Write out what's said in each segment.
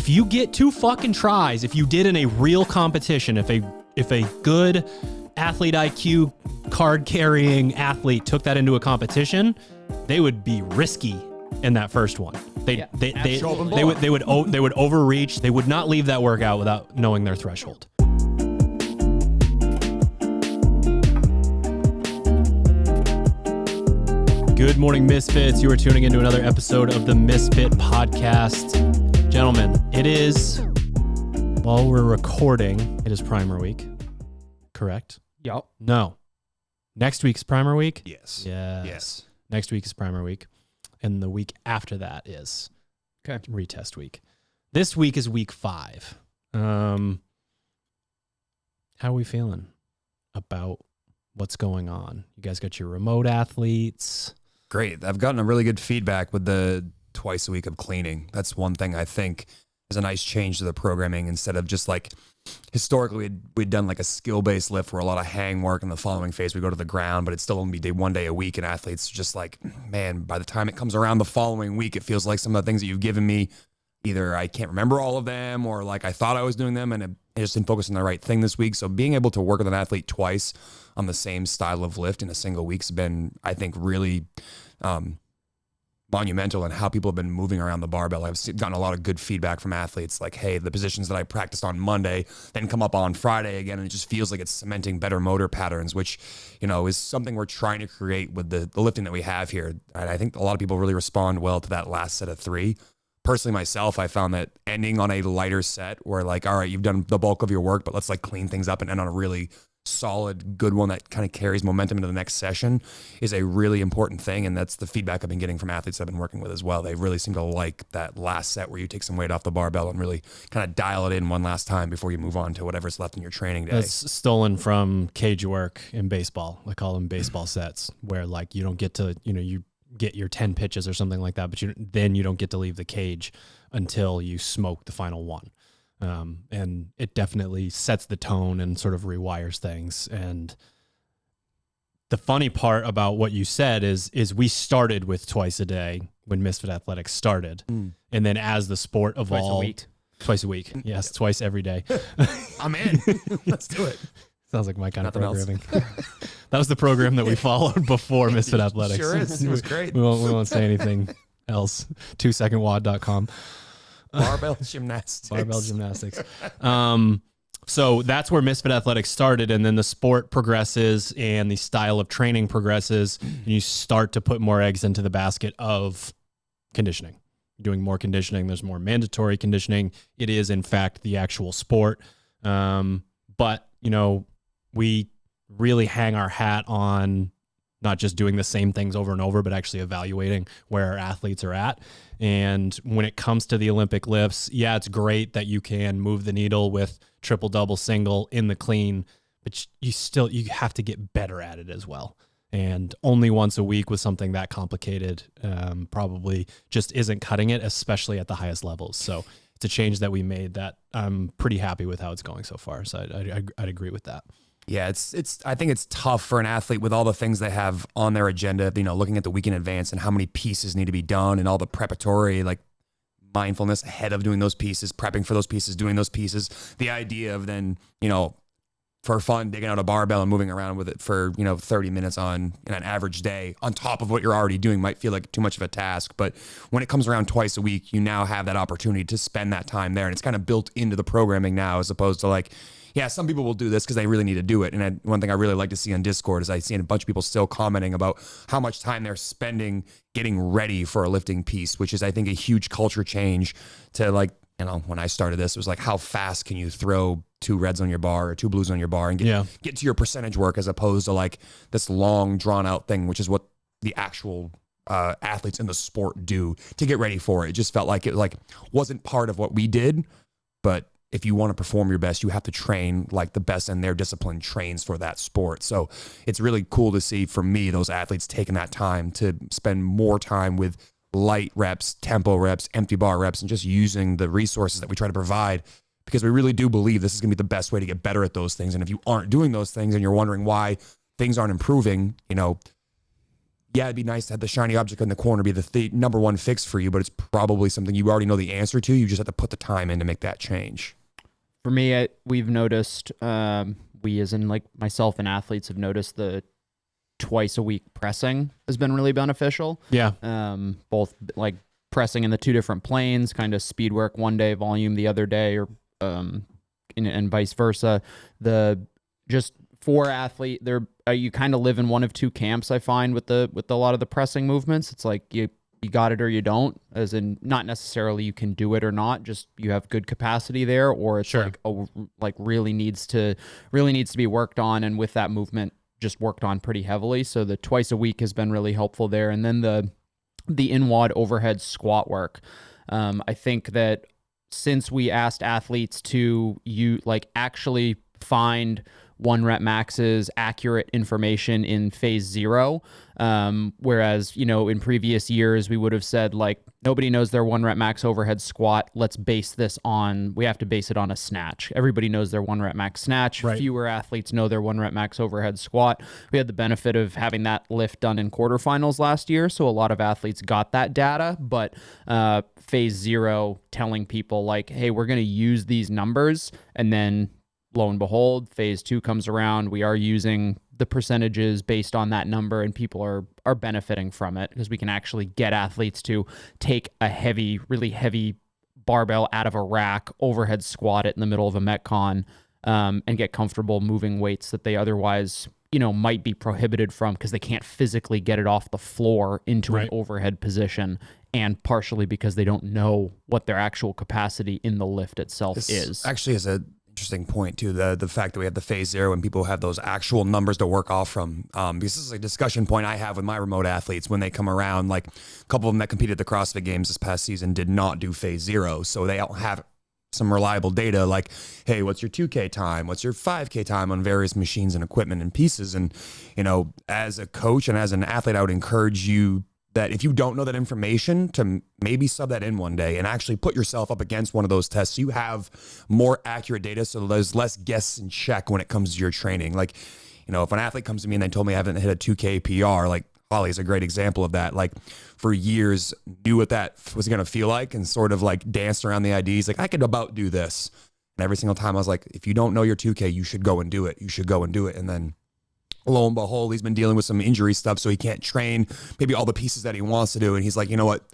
if you get 2 fucking tries, if you did in a real competition, if a good athlete IQ card carrying athlete took that into a competition, they would be risky in that first one. They would overreach. They would not leave that workout without knowing their threshold. Good morning, Misfits. You are tuning into another episode of the Misfit Podcast. Gentlemen, it is, while we're recording, it is Primer Week. Correct? Yep. No. Next week's Primer Week? Yes. Next week is Primer Week. And the week after that is Retest Week. This week is week 5. How are we feeling about what's going on? You guys got your remote athletes? Great. I've gotten a really good feedback with the twice a week of cleaning. That's one thing I think is a nice change to the programming. Instead of just like historically we'd done like a skill-based lift where a lot of hang work in the following phase we go to the ground, but it's still only one day a week, and athletes just like, man, by the time it comes around the following week, it feels like some of the things that you've given me, either I can't remember all of them or like I thought I was doing them and I just didn't focus on the right thing this week. So being able to work with an athlete twice on the same style of lift in a single week's been, I think, really monumental in how people have been moving around the barbell. I've gotten a lot of good feedback from athletes like, hey, the positions that I practiced on Monday then come up on Friday again, and it just feels like it's cementing better motor patterns, which, you know, is something we're trying to create with the lifting that we have here. And I think a lot of people really respond well to that last set of 3. Personally, myself, I found that ending on a lighter set where like, all right, you've done the bulk of your work, but let's like clean things up and end on a really solid, good one that kind of carries momentum into the next session is a really important thing. And that's the feedback I've been getting from athletes I've been working with as well. They really seem to like that last set where you take some weight off the barbell and really kind of dial it in one last time before you move on to whatever's left in your training day. That's stolen from cage work in baseball. I call them baseball sets, where like you don't get to, you get your 10 pitches or something like that, but then you don't get to leave the cage until you smoke the final one. And it definitely sets the tone and sort of rewires things. And the funny part about what you said is we started with twice a day when Misfit Athletics started. And then as the sport evolved, twice a week. Yes. Twice every day. I'm in. Let's do it. Sounds like my kind Nothing of programming. That was the program that we followed before Misfit Athletics. Sure is. It was great. We won't say anything else. 2secondwod.com. Barbell gymnastics. Barbell gymnastics. So that's where Misfit Athletics started, and then the sport progresses and the style of training progresses, and you start to put more eggs into the basket of conditioning. Doing more conditioning, there's more mandatory conditioning. It is, in fact, the actual sport. But, we really hang our hat on not just doing the same things over and over, but actually evaluating where our athletes are at. And when it comes to the Olympic lifts, yeah, it's great that you can move the needle with triple, double, single in the clean, but you have to get better at it as well. And only once a week with something that complicated probably just isn't cutting it, especially at the highest levels. So it's a change that we made that I'm pretty happy with how it's going so far. So I'd agree with that. Yeah, I think it's tough for an athlete with all the things they have on their agenda, looking at the week in advance and how many pieces need to be done and all the preparatory, like mindfulness ahead of doing those pieces, prepping for those pieces, doing those pieces. The idea of then, for fun, digging out a barbell and moving around with it for, 30 minutes in an average day on top of what you're already doing might feel like too much of a task. But when it comes around twice a week, you now have that opportunity to spend that time there. And it's kind of built into the programming now, as opposed to like, yeah, some people will do this because they really need to do it. And one thing I really like to see on Discord is I see a bunch of people still commenting about how much time they're spending getting ready for a lifting piece, which is, I think, a huge culture change to like, when I started this, it was like, how fast can you throw 2 reds on your bar or 2 blues on your bar and get to your percentage work, as opposed to like this long drawn out thing, which is what the actual athletes in the sport do to get ready for it. It just felt like it wasn't part of what we did, but if you want to perform your best, you have to train like the best in their discipline trains for that sport. So it's really cool to see, for me, those athletes taking that time to spend more time with light reps, tempo reps, empty bar reps, and just using the resources that we try to provide, because we really do believe this is going to be the best way to get better at those things. And if you aren't doing those things and you're wondering why things aren't improving, yeah, it'd be nice to have the shiny object in the corner be the number one fix for you, but it's probably something you already know the answer to. You just have to put the time in to make that change. For me, we've noticed, we as in like myself and athletes have noticed the twice a week pressing has been really beneficial. Yeah. Both like pressing in the two different planes, kind of speed work one day, volume the other day, or and vice versa. Just for athlete, you kind of live in one of two camps. I find with a lot of the pressing movements, it's like you got it or you don't, as in not necessarily you can do it or not, just you have good capacity there, or it's like really needs to be worked on, and with that movement just worked on pretty heavily. So the twice a week has been really helpful there. And then the in-WOD overhead squat work. I think that since we asked athletes to actually find 1 rep max's accurate information in phase 0, whereas, in previous years we would have said like, nobody knows their 1 rep max overhead squat. We have to base it on a snatch. Everybody knows their 1 rep max snatch. Right. Fewer athletes know their 1 rep max overhead squat. We had the benefit of having that lift done in quarterfinals last year, so a lot of athletes got that data, but phase 0 telling people like, hey, we're going to use these numbers, and then lo and behold, phase 2 comes around. We are using the percentages based on that number, and people are benefiting from it because we can actually get athletes to take a really heavy barbell out of a rack, overhead squat it in the middle of a Metcon, and get comfortable moving weights that they otherwise, might be prohibited from because they can't physically get it off the floor into an overhead position, and partially because they don't know what their actual capacity in the lift itself is. Actually, is a interesting point too, the fact that we have the phase 0 and people have those actual numbers to work off from, because this is a discussion point I have with my remote athletes when they come around. Like a couple of them that competed at the CrossFit Games this past season did not do phase 0, so they don't have some reliable data like, hey, what's your 2K time, what's your 5K time on various machines and equipment and pieces. And as a coach and as an athlete, I would encourage you that if you don't know that information, to maybe sub that in one day and actually put yourself up against one of those tests. You have more accurate data, so there's less guess and check when it comes to your training. Like, if an athlete comes to me and they told me I haven't hit a 2K PR, like Holly is a great example of that. Like for years, knew what that was going to feel like and sort of like danced around the IDs. Like I could about do this. And every single time I was like, if you don't know your 2K, you should go and do it. You should go and do it. And then lo and behold, he's been dealing with some injury stuff, so he can't train maybe all the pieces that he wants to do. And he's like, you know what?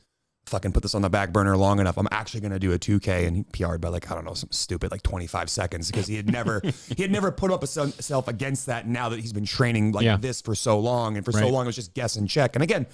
Fucking put this on the back burner long enough. I'm actually going to do a 2K. And he PR'd by like, I don't know, something stupid, like 25 seconds because he had never put up himself against that. Now that he's been training like this for so long, and for so long, it was just guess and check. And again,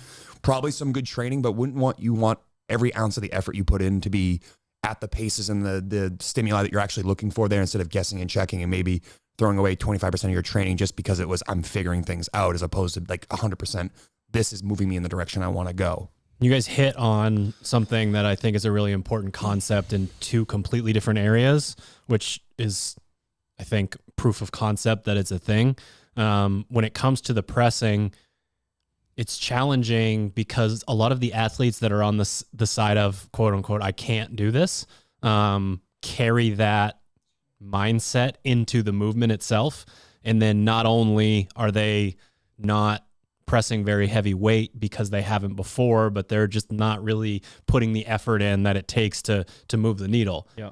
probably some good training, but you want every ounce of the effort you put in to be at the paces and the stimuli that you're actually looking for there, instead of guessing and checking and maybe throwing away 25% of your training just because it was, I'm figuring things out, as opposed to like 100%, this is moving me in the direction I want to go. You guys hit on something that I think is a really important concept in two completely different areas, which is, I think, proof of concept that it's a thing. When it comes to the pressing, it's challenging because a lot of the athletes that are on the side of quote unquote, I can't do this, carry that mindset into the movement itself. And then not only are they not pressing very heavy weight because they haven't before, but they're just not really putting the effort in that it takes to move the needle. Yeah.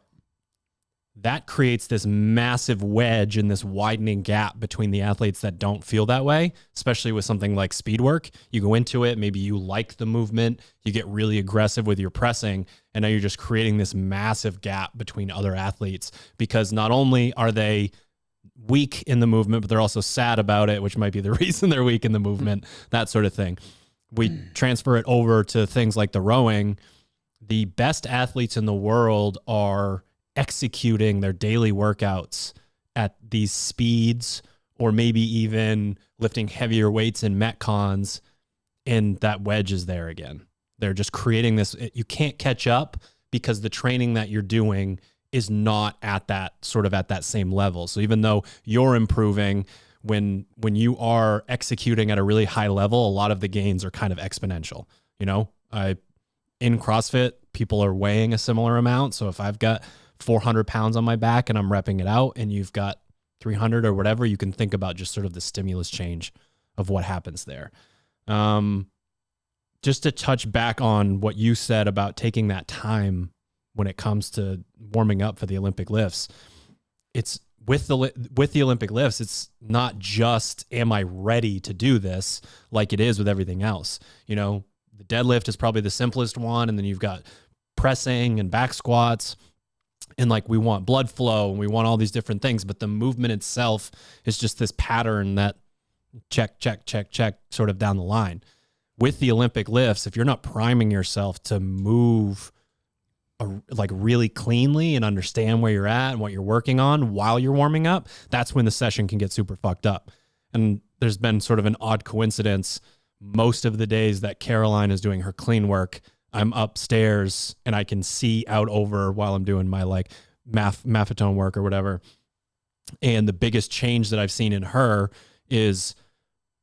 That creates this massive wedge and this widening gap between the athletes that don't feel that way, especially with something like speed work. You go into it, maybe you like the movement, you get really aggressive with your pressing, and now you're just creating this massive gap between other athletes because not only are they weak in the movement, but they're also sad about it, which might be the reason they're weak in the movement, that sort of thing. We transfer it over to things like the rowing. The best athletes in the world are executing their daily workouts at these speeds, or maybe even lifting heavier weights in Metcons, and that wedge is there again. They're just creating this. You can't catch up because the training that you're doing is not at that same level. So even though you're improving, when you are executing at a really high level, a lot of the gains are kind of exponential. In CrossFit, people are weighing a similar amount. So if I've got 400 pounds on my back and I'm repping it out, and you've got 300 or whatever, you can think about just sort of the stimulus change of what happens there. Just to touch back on what you said about taking that time when it comes to warming up for the Olympic lifts, it's with the Olympic lifts, it's not just, am I ready to do this, like it is with everything else. You know, the deadlift is probably the simplest one. And then you've got pressing and back squats. And like, we want blood flow and we want all these different things, but the movement itself is just this pattern that check, check, check, check, sort of down the line. With the Olympic lifts, if you're not priming yourself to move like really cleanly and understand where you're at and what you're working on while you're warming up, that's when the session can get super fucked up. And there's been sort of an odd coincidence. Most of the days that Caroline is doing her clean work, I'm upstairs and I can see out over while I'm doing my like maffetone work or whatever. And the biggest change that I've seen in her is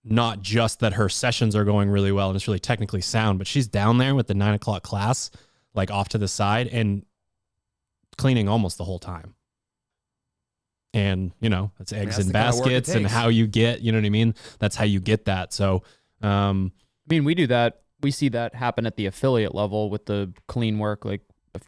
not just that her sessions are going really well and it's really technically sound, but she's down there with the 9 o'clock class, like off to the side and cleaning almost the whole time. And, you know, it's eggs in baskets and how you get, you know what I mean? That's how you get that. So, I mean, we do that. We see that happen at the affiliate level with the clean work, like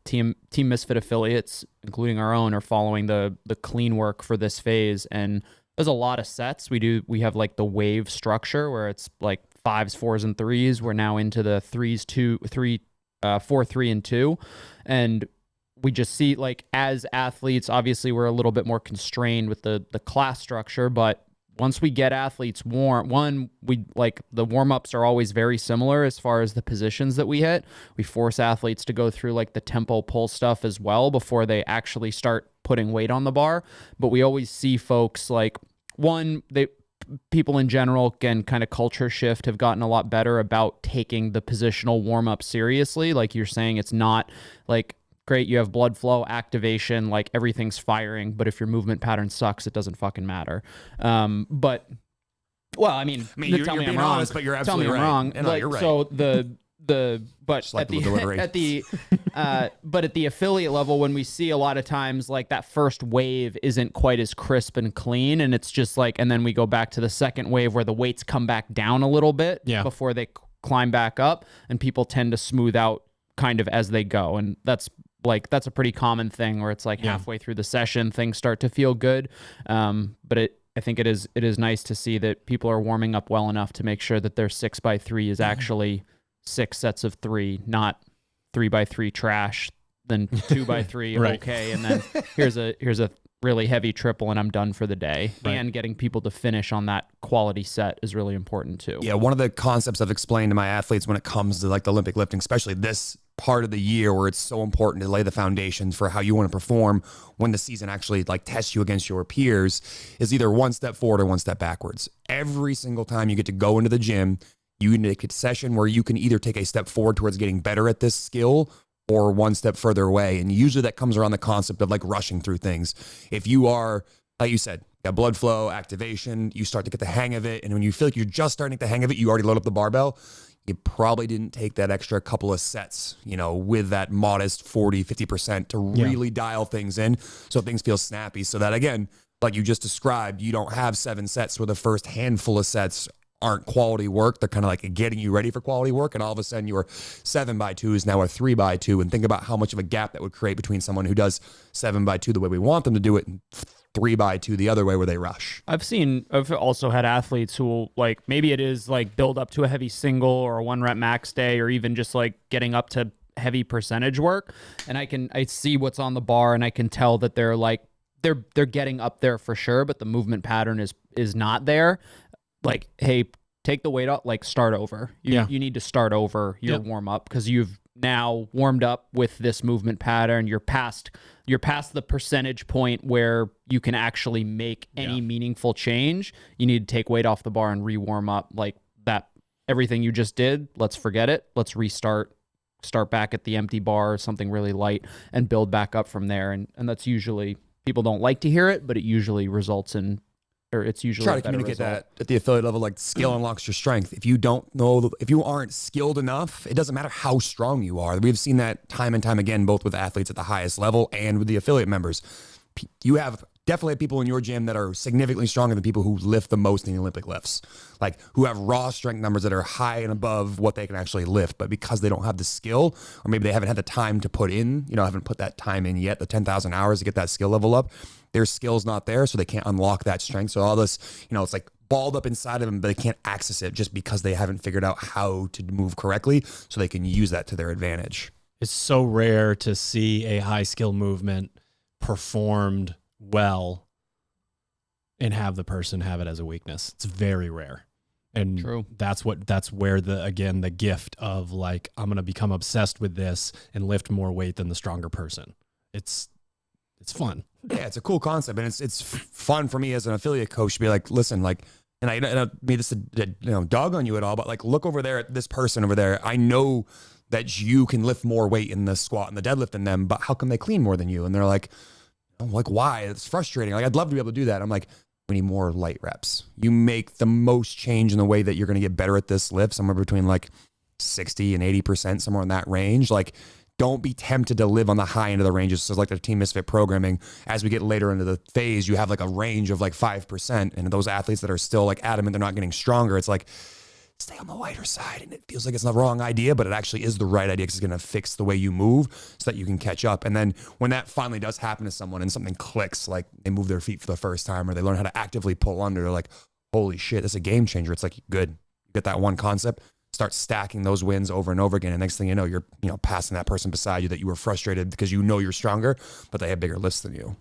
team Misfit affiliates, including our own, are following the clean work for this phase. And there's a lot of sets. We have like the wave structure where it's like 5s, 4s, and 3s. We're now into the 3s, 2, 3, 4, 3, and 2. And we just see, like, as athletes, obviously we're a little bit more constrained with the class structure, but once we get athletes warm, the warm-ups are always very similar as far as the positions that we hit. We force athletes to go through like the tempo pull stuff as well before they actually start putting weight on the bar. But we always see folks like, people in general, again, kind of culture shift, have gotten a lot better about taking the positional warm-up seriously. Like you're saying, it's not like, great, you have blood flow, activation, like everything's firing, but if your movement pattern sucks, it doesn't fucking matter. But, well, I mean you're tell me being I'm wrong. honest, but you're Tell me absolutely I'm right. wrong. No, you're right. So but like at the affiliate level, when we see a lot of times like that first wave isn't quite as crisp and clean, and it's just like, and then we go back to the second wave where the weights come back down a little bit before they climb back up, and people tend to smooth out kind of as they go. And that's a pretty common thing where it's like halfway through the session, things start to feel good. But I think it is nice to see that people are warming up well enough to make sure that their 6x3 is actually 6 sets of 3, not 3x3 trash, then 2x3 Right. okay, and then here's a really heavy triple and I'm done for the day. Right. And getting people to finish on that quality set is really important too. Yeah, one of the concepts I've explained to my athletes when it comes to like the Olympic lifting, especially this part of the year where it's so important to lay the foundations for how you want to perform when the season actually like tests you against your peers, is either one step forward or one step backwards. Every single time you get to go into the gym, you make a session where you can either take a step forward towards getting better at this skill or one step further away. And usually that comes around the concept of like rushing through things. If you are, like you said, got blood flow, activation, you start to get the hang of it. And when you feel like you're just starting to get the hang of it, you already load up the barbell. You probably didn't take that extra couple of sets, with that modest 40, 50% to really dial things in so things feel snappy. So that, again, like you just described, you don't have 7 sets where the first handful of sets aren't quality work. They're kind of like getting you ready for quality work. And all of a sudden your 7x2 is now a 3x2. And think about how much of a gap that would create between someone who does 7x2 the way we want them to do it and 3x2 the other way where they rush. I've also had athletes who will, like, maybe it is like build up to a heavy single or a 1-rep max day, or even just like getting up to heavy percentage work. And I see what's on the bar and I can tell that they're like, they're getting up there for sure, but the movement pattern is not there. Like, hey, take the weight up, like start over. You need to start over your warm up because you've now warmed up with this movement pattern. You're past the percentage point where you can actually make any meaningful change. You need to take weight off the bar and re-warm up. Like that, everything you just did, let's forget it. Let's restart. Start back at the empty bar or something really light and build back up from there. And that's usually, people don't like to hear it, but it usually results in, or it's usually try to communicate that at the affiliate level. Like, skill unlocks your strength. If you aren't skilled enough, it doesn't matter how strong you are. We've seen that time and time again, both with athletes at the highest level and with the affiliate members. You have definitely have people in your gym that are significantly stronger than people who lift the most in the Olympic lifts, like who have raw strength numbers that are high and above what they can actually lift. But because they don't have the skill, or maybe they haven't had the time to put in, haven't put that time in yet, the 10,000 hours to get that skill level up, their skill's not there. So they can't unlock that strength. So all this, it's like balled up inside of them, but they can't access it just because they haven't figured out how to move correctly so they can use that to their advantage. It's so rare to see a high skill movement performed well and have the person have it as a weakness. It's very rare. And True. That's where the gift of like, I'm going to become obsessed with this and lift more weight than the stronger person. It's fun. Yeah, it's a cool concept, and it's fun for me as an affiliate coach to be like, listen, like, and I don't mean this to dog on you at all, but like, look over there at this person over there. I know that you can lift more weight in the squat and the deadlift than them, but how come they clean more than you? And they're like, I'm like, why? It's frustrating. Like, I'd love to be able to do that. I'm like, we need more light reps. You make the most change in the way that you're going to get better at this lift, somewhere between like 60 and 80%, somewhere in that range. Like, don't be tempted to live on the high end of the ranges. So like the Team Misfit programming, as we get later into the phase, you have like a range of like 5%. And those athletes that are still like adamant they're not getting stronger, it's like, stay on the lighter side. And it feels like it's the wrong idea, but it actually is the right idea because it's going to fix the way you move so that you can catch up. And then when that finally does happen to someone and something clicks, like they move their feet for the first time or they learn how to actively pull under, they're like, holy shit, that's a game changer. It's like, good. You get that one concept, start stacking those wins over and over again. And next thing you know, you're passing that person beside you that you were frustrated because you're stronger, but they have bigger lifts than you.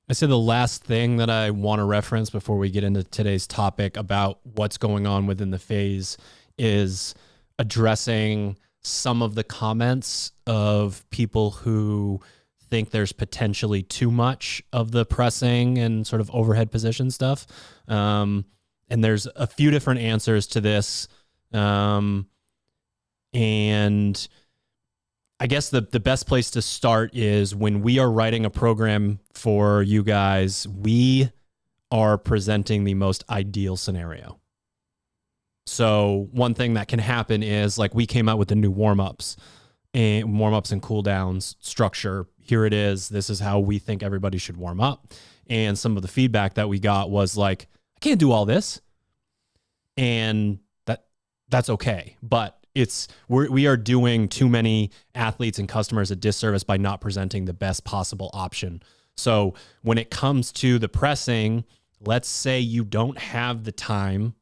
I say the last thing that I want to reference before we get into today's topic about what's going on within the phase is addressing some of the comments of people who think there's potentially too much of the pressing and sort of overhead position stuff. And there's a few different answers to this. And I guess the best place to start is when we are writing a program for you guys, we are presenting the most ideal scenario. So one thing that can happen is like we came out with the new warm-ups and cool downs structure. Here it is. This is how we think everybody should warm up. And some of the feedback that we got was like, I can't do all this. And that's okay. But we are doing too many athletes and customers a disservice by not presenting the best possible option. So when it comes to the pressing, let's say you don't have the time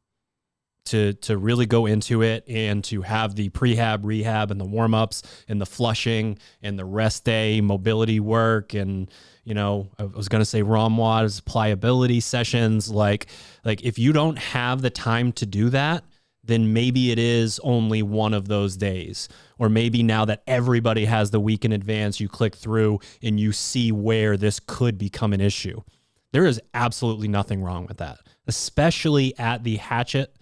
to really go into it and to have the prehab, rehab, and the warm-ups and the flushing and the rest day mobility work and, I was going to say ROMWADs, pliability sessions. Like if you don't have the time to do that, then maybe it is only one of those days. Or maybe now that everybody has the week in advance, you click through and you see where this could become an issue. There is absolutely nothing wrong with that, especially at the hatchet,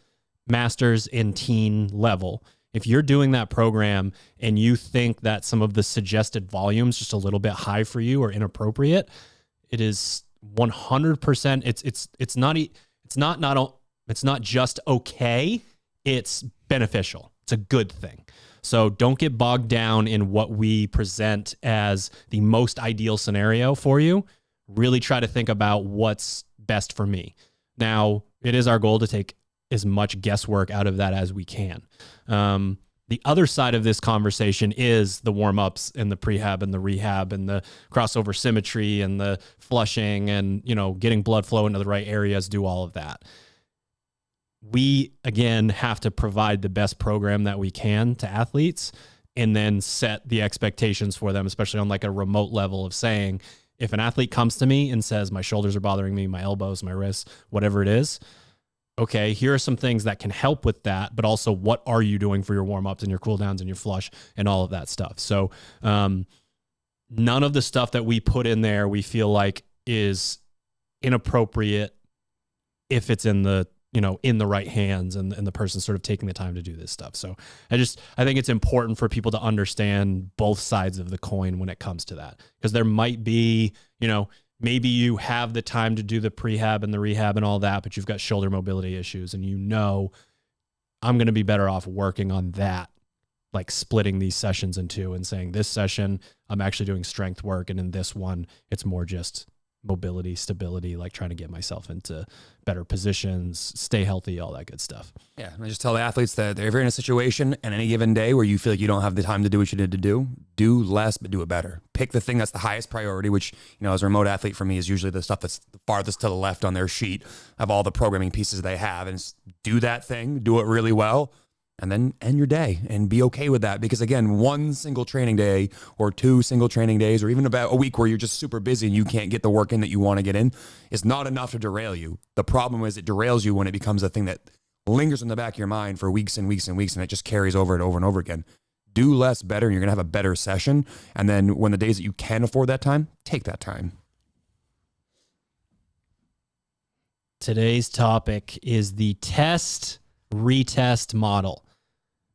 masters, and teen level. If you're doing that program and you think that some of the suggested volumes just a little bit high for you or inappropriate, it is 100%. It's not just okay. It's beneficial. It's a good thing. So don't get bogged down in what we present as the most ideal scenario for you. Really try to think about what's best for me. Now, it is our goal to take as much guesswork out of that as we can. The other side of this conversation is the warm-ups and the prehab and the rehab and the crossover symmetry and the flushing and, getting blood flow into the right areas, do all of that. We, again, have to provide the best program that we can to athletes and then set the expectations for them, especially on like a remote level of saying, if an athlete comes to me and says, my shoulders are bothering me, my elbows, my wrists, whatever it is, okay, here are some things that can help with that, but also what are you doing for your warm-ups and your cool downs and your flush and all of that stuff. So none of the stuff that we put in there we feel like is inappropriate if it's in the right hands and the person sort of taking the time to do this stuff. So I think it's important for people to understand both sides of the coin when it comes to that, because there might be, maybe you have the time to do the prehab and the rehab and all that, but you've got shoulder mobility issues and I'm going to be better off working on that, like splitting these sessions in two and saying this session, I'm actually doing strength work. And in this one, it's more just mobility, stability, like trying to get myself into better positions, stay healthy, all that good stuff. Yeah, and I just tell the athletes that if you're in a situation on any given day where you feel like you don't have the time to do what you need to do less, but do it better. Pick the thing that's the highest priority, which, as a remote athlete for me is usually the stuff that's the farthest to the left on their sheet of all the programming pieces they have, and do that thing, do it really well, and then end your day and be okay with that. Because again, one single training day or 2 single training days, or even about a week where you're just super busy and you can't get the work in that you want to get in, is not enough to derail you. The problem is it derails you when it becomes a thing that lingers in the back of your mind for weeks and weeks and weeks, and it just carries over and over and over again. Do less better, and you're going to have a better session. And then when the days that you can afford that time, take that time. Today's topic is the test retest model.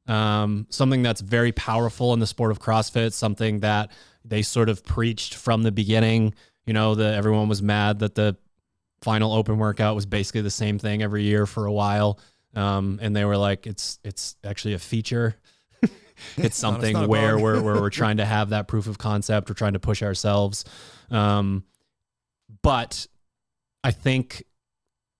Something that's very powerful in the sport of CrossFit, something that they sort of preached from the beginning. Everyone was mad that the final open workout was basically the same thing every year for a while. And they were like, it's actually a feature. It's something where we're trying to have that proof of concept. We're trying to push ourselves. But I think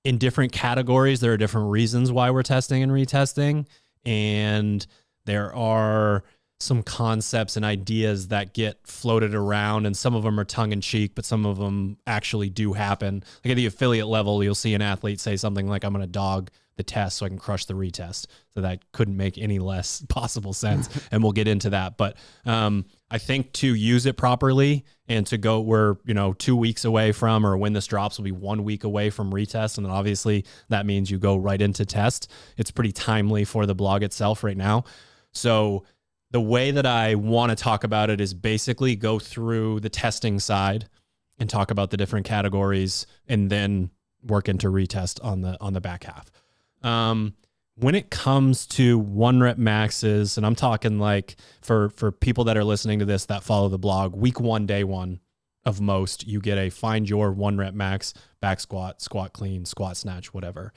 in different categories, there are different reasons why we're testing and retesting. And there are some concepts and ideas that get floated around, and some of them are tongue in cheek, but some of them actually do happen. Like at the affiliate level, you'll see an athlete say something like, I'm going to dog the test so I can crush the retest. So that couldn't make any less possible sense. And we'll get into that. But I think to use it properly and to go, we're 2 weeks away from, or when this drops will be 1 week away from retest. And then obviously that means you go right into test. It's pretty timely for the blog itself right now. So the way that I want to talk about it is basically go through the testing side and talk about the different categories, and then work into retest on the back half. When it comes to 1 rep maxes, and I'm talking like for people that are listening to this that follow the blog, week 1, day 1 of most, you get a find your 1 rep max, back squat, squat clean, squat snatch, whatever.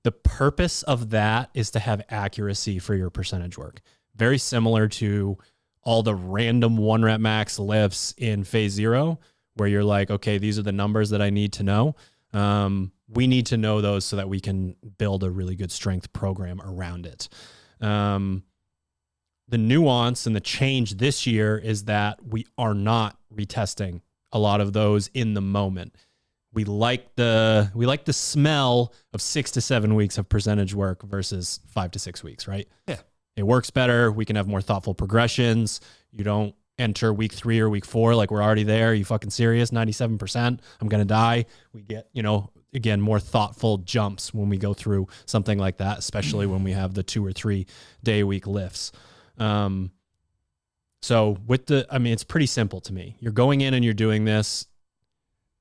The purpose of that is to have accuracy for your percentage work. Very similar to all the random 1 rep max lifts in phase 0, where you're like, okay, these are the numbers that I need to know. We need to know those so that we can build a really good strength program around it. The nuance and the change this year is that we are not retesting a lot of those in the moment. We like the smell of 6 to 7 weeks of percentage work versus 5 to 6 weeks, right? Yeah. It works better. We can have more thoughtful progressions. You don't enter week 3 or week 4 like we're already there. Are you fucking serious? 97%. I'm going to die. We get, again, more thoughtful jumps when we go through something like that, especially when we have the 2 or 3 day week lifts. So it's pretty simple to me. You're going in and you're doing this.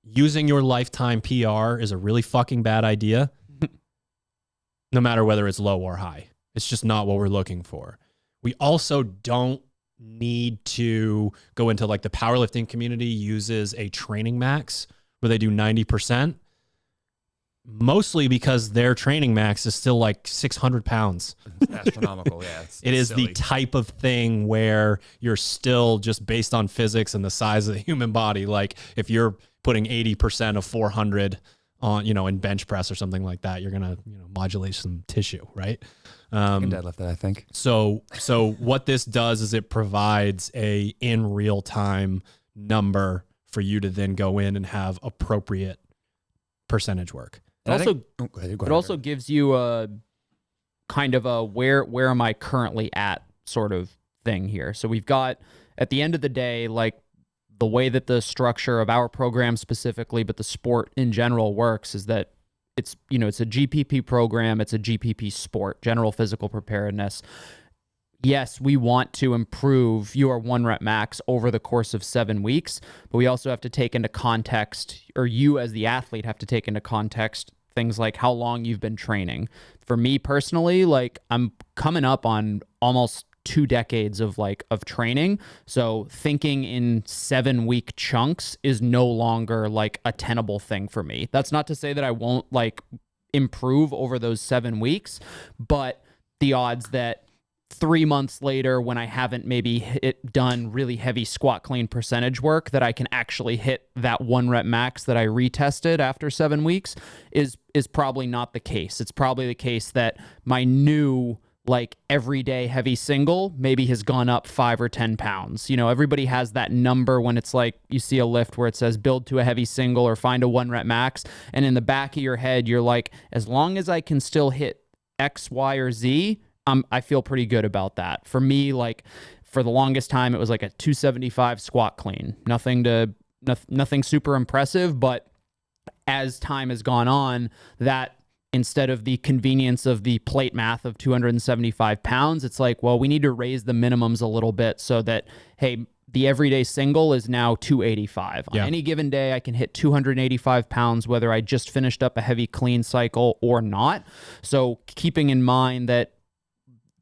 Using your lifetime PR is a really fucking bad idea, no matter whether it's low or high. It's just not what we're looking for. We also don't need to go into like the powerlifting community uses a training max where they do 90%, mostly because their training max is still like 600 pounds. Astronomical, yeah. It is silly. the type of thing where you're still just based on physics and the size of the human body. Like if you're putting 80% of 400 on, in bench press or something like that, you're going to, modulate some tissue, right? I can deadlift that, I think. So what this does is it provides a in real time number for you to then go in and have appropriate percentage work. It also gives you a kind of a where am I currently at sort of thing here. So we've got, at the end of the day, like the way that the structure of our program specifically, but the sport in general works is that it's a GPP program. It's a GPP sport, general physical preparedness. Yes, we want to improve your 1 rep max over the course of 7 weeks, but we also have to take into context, or you as the athlete have to take into context things like how long you've been training. For me personally, like I'm coming up on almost 2 decades of training. So thinking in 7 week chunks is no longer like a tenable thing for me. That's not to say that I won't like improve over those 7 weeks, but the odds that 3 months later, when I haven't maybe done really heavy squat clean percentage work, that I can actually hit that 1 rep max that I retested after 7 weeks is probably not the case. It's probably the case that my new like everyday heavy single maybe has gone up 5 or 10 pounds. You know, everybody has that number when it's like you see a lift where it says build to a heavy single or find a 1 rep max. And in the back of your head, you're like, as long as I can still hit X, Y, or Z, I feel pretty good about that. For me, like for the longest time, it was like a 275 squat clean. Nothing super impressive, but as time has gone on, that instead of the convenience of the plate math of 275 pounds, it's like, well, we need to raise the minimums a little bit so that, hey, the everyday single is now 285. On any given day, I can hit 285 pounds, whether I just finished up a heavy clean cycle or not. So keeping in mind that,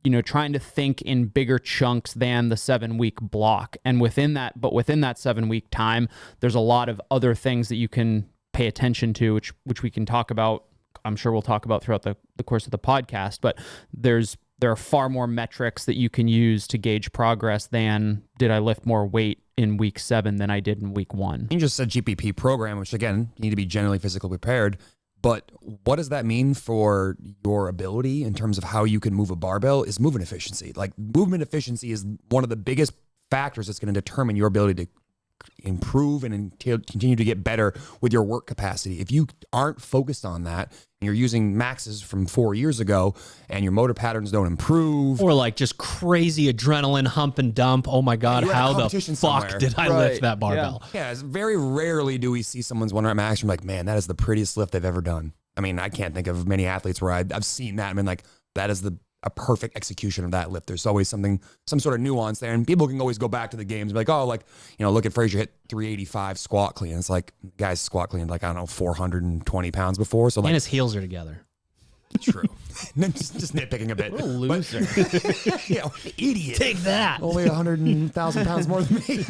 you know, trying to think in bigger chunks than the 7-week block. And within that 7-week time, there's a lot of other things that you can pay attention to, which we can talk about. I'm sure we'll talk about throughout the course of the podcast, but there are far more metrics that you can use to gauge progress than did I lift more weight in week 7 than I did in week 1. You just said GPP program, which again, you need to be generally physically prepared. But what does that mean for your ability in terms of how you can move a barbell is movement efficiency. Like movement efficiency is one of the biggest factors that's going to determine your ability to improve and continue to get better with your work capacity. If you aren't focused on that, and you're using maxes from 4 years ago and your motor patterns don't improve, or like just crazy adrenaline hump and dump. Oh my God, how the fuck somewhere. did I lift that barbell? Yeah, it's very rarely do we see someone's 1 rep max and I'm like, man, that is the prettiest lift they've ever done. I mean, I can't think of many athletes where I've seen that. I mean, like, that is a perfect execution of that lift. There's always some sort of nuance there. And people can always go back to the games and be like, oh, like, you know, look at Frazier hit 385 squat clean. It's like, guys squat clean like, I don't know, 420 pounds before. So like, and his heels are together. True. just nitpicking a bit. What a loser. Yeah, idiot. Take that. Only 100,000 pounds more than me.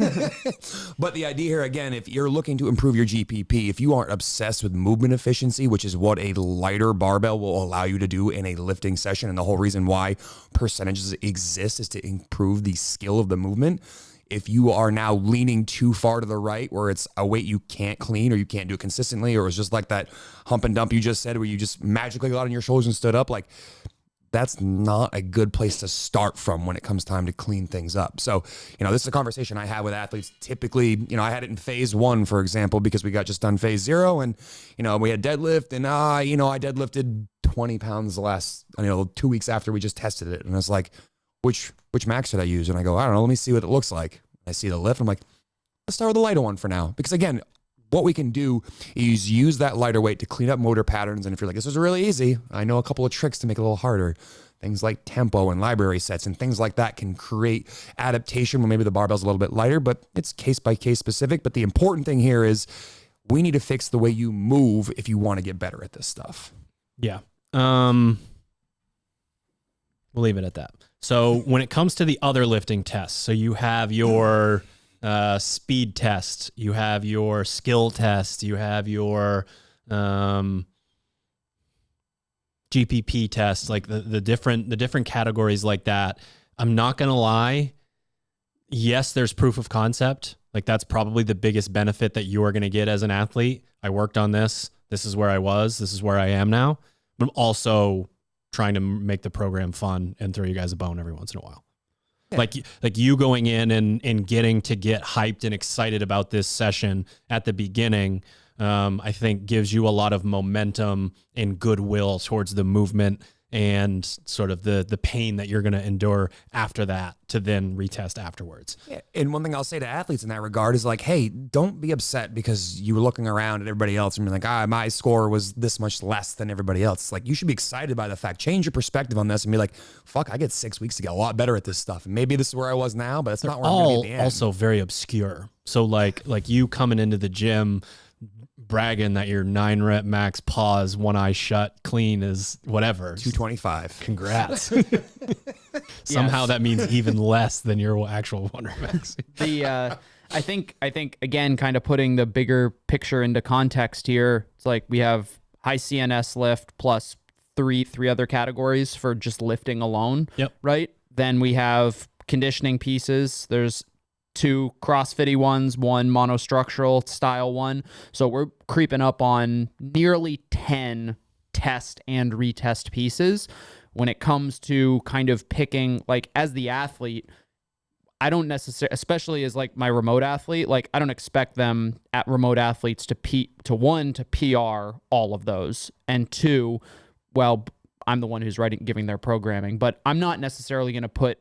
But the idea here, again, if you're looking to improve your GPP, if you aren't obsessed with movement efficiency, which is what a lighter barbell will allow you to do in a lifting session, and the whole reason why percentages exist is to improve the skill of the movement. If you are now leaning too far to the right where it's a weight you can't clean or you can't do it consistently, or it's just like that hump and dump you just said where you just magically got on your shoulders and stood up, like that's not a good place to start from when it comes time to clean things up. So, you know, this is a conversation I have with athletes. Typically, you know, I had it in phase 1, for example, because we got just done phase 0 and, you know, we had deadlift and, you know, I deadlifted 20 pounds the last, 2 weeks after we just tested it. And I was like, which max did I use? And I go, I don't know, let me see what it looks like. I see the lift. I'm like, let's start with the lighter one for now. Because again, what we can do is use that lighter weight to clean up motor patterns. And if you're like, this is really easy, I know a couple of tricks to make it a little harder. Things like tempo and library sets and things like that can create adaptation where maybe the barbell's a little bit lighter, but it's case by case specific. But the important thing here is we need to fix the way you move if you want to get better at this stuff. Yeah. We'll leave it at that. So when it comes to the other lifting tests, so you have your speed test, you have your skill test, you have your GPP test, like the different categories like that. I'm not going to lie. Yes, there's proof of concept. Like that's probably the biggest benefit that you are going to get as an athlete. I worked on this. This is where I was. This is where I am now. But I'm also trying to make the program fun and throw you guys a bone every once in a while. Yeah. Like you going in and getting to get hyped and excited about this session at the beginning, I think gives you a lot of momentum and goodwill towards the movement and sort of the pain that you're going to endure after that to then retest afterwards. Yeah. And one thing I'll say to athletes in that regard is like, hey, don't be upset because you were looking around at everybody else and you're like, my score was this much less than everybody else. It's like, you should be excited by the fact, change your perspective on this and be like, fuck, I get 6 weeks to get a lot better at this stuff. And maybe this is where I was now, but it's not where I'm going to be at the end. Also very obscure. So like you coming into the gym bragging that your 9 rep max pause, one eye shut clean is whatever 225. Congrats. Somehow that means even less than your actual 1 rep max. I think again, kind of putting the bigger picture into context here. It's like we have high CNS lift plus three other categories for just lifting alone. Yep. Right. Then we have conditioning pieces. There's 2 CrossFit-y ones, 1 monostructural style one. So we're creeping up on nearly 10 test and retest pieces. When it comes to kind of picking, like as the athlete, I don't necessarily, especially as like my remote athlete, like I don't expect them at remote athletes to PR all of those. And 2, well, I'm the one who's giving their programming, but I'm not necessarily going to put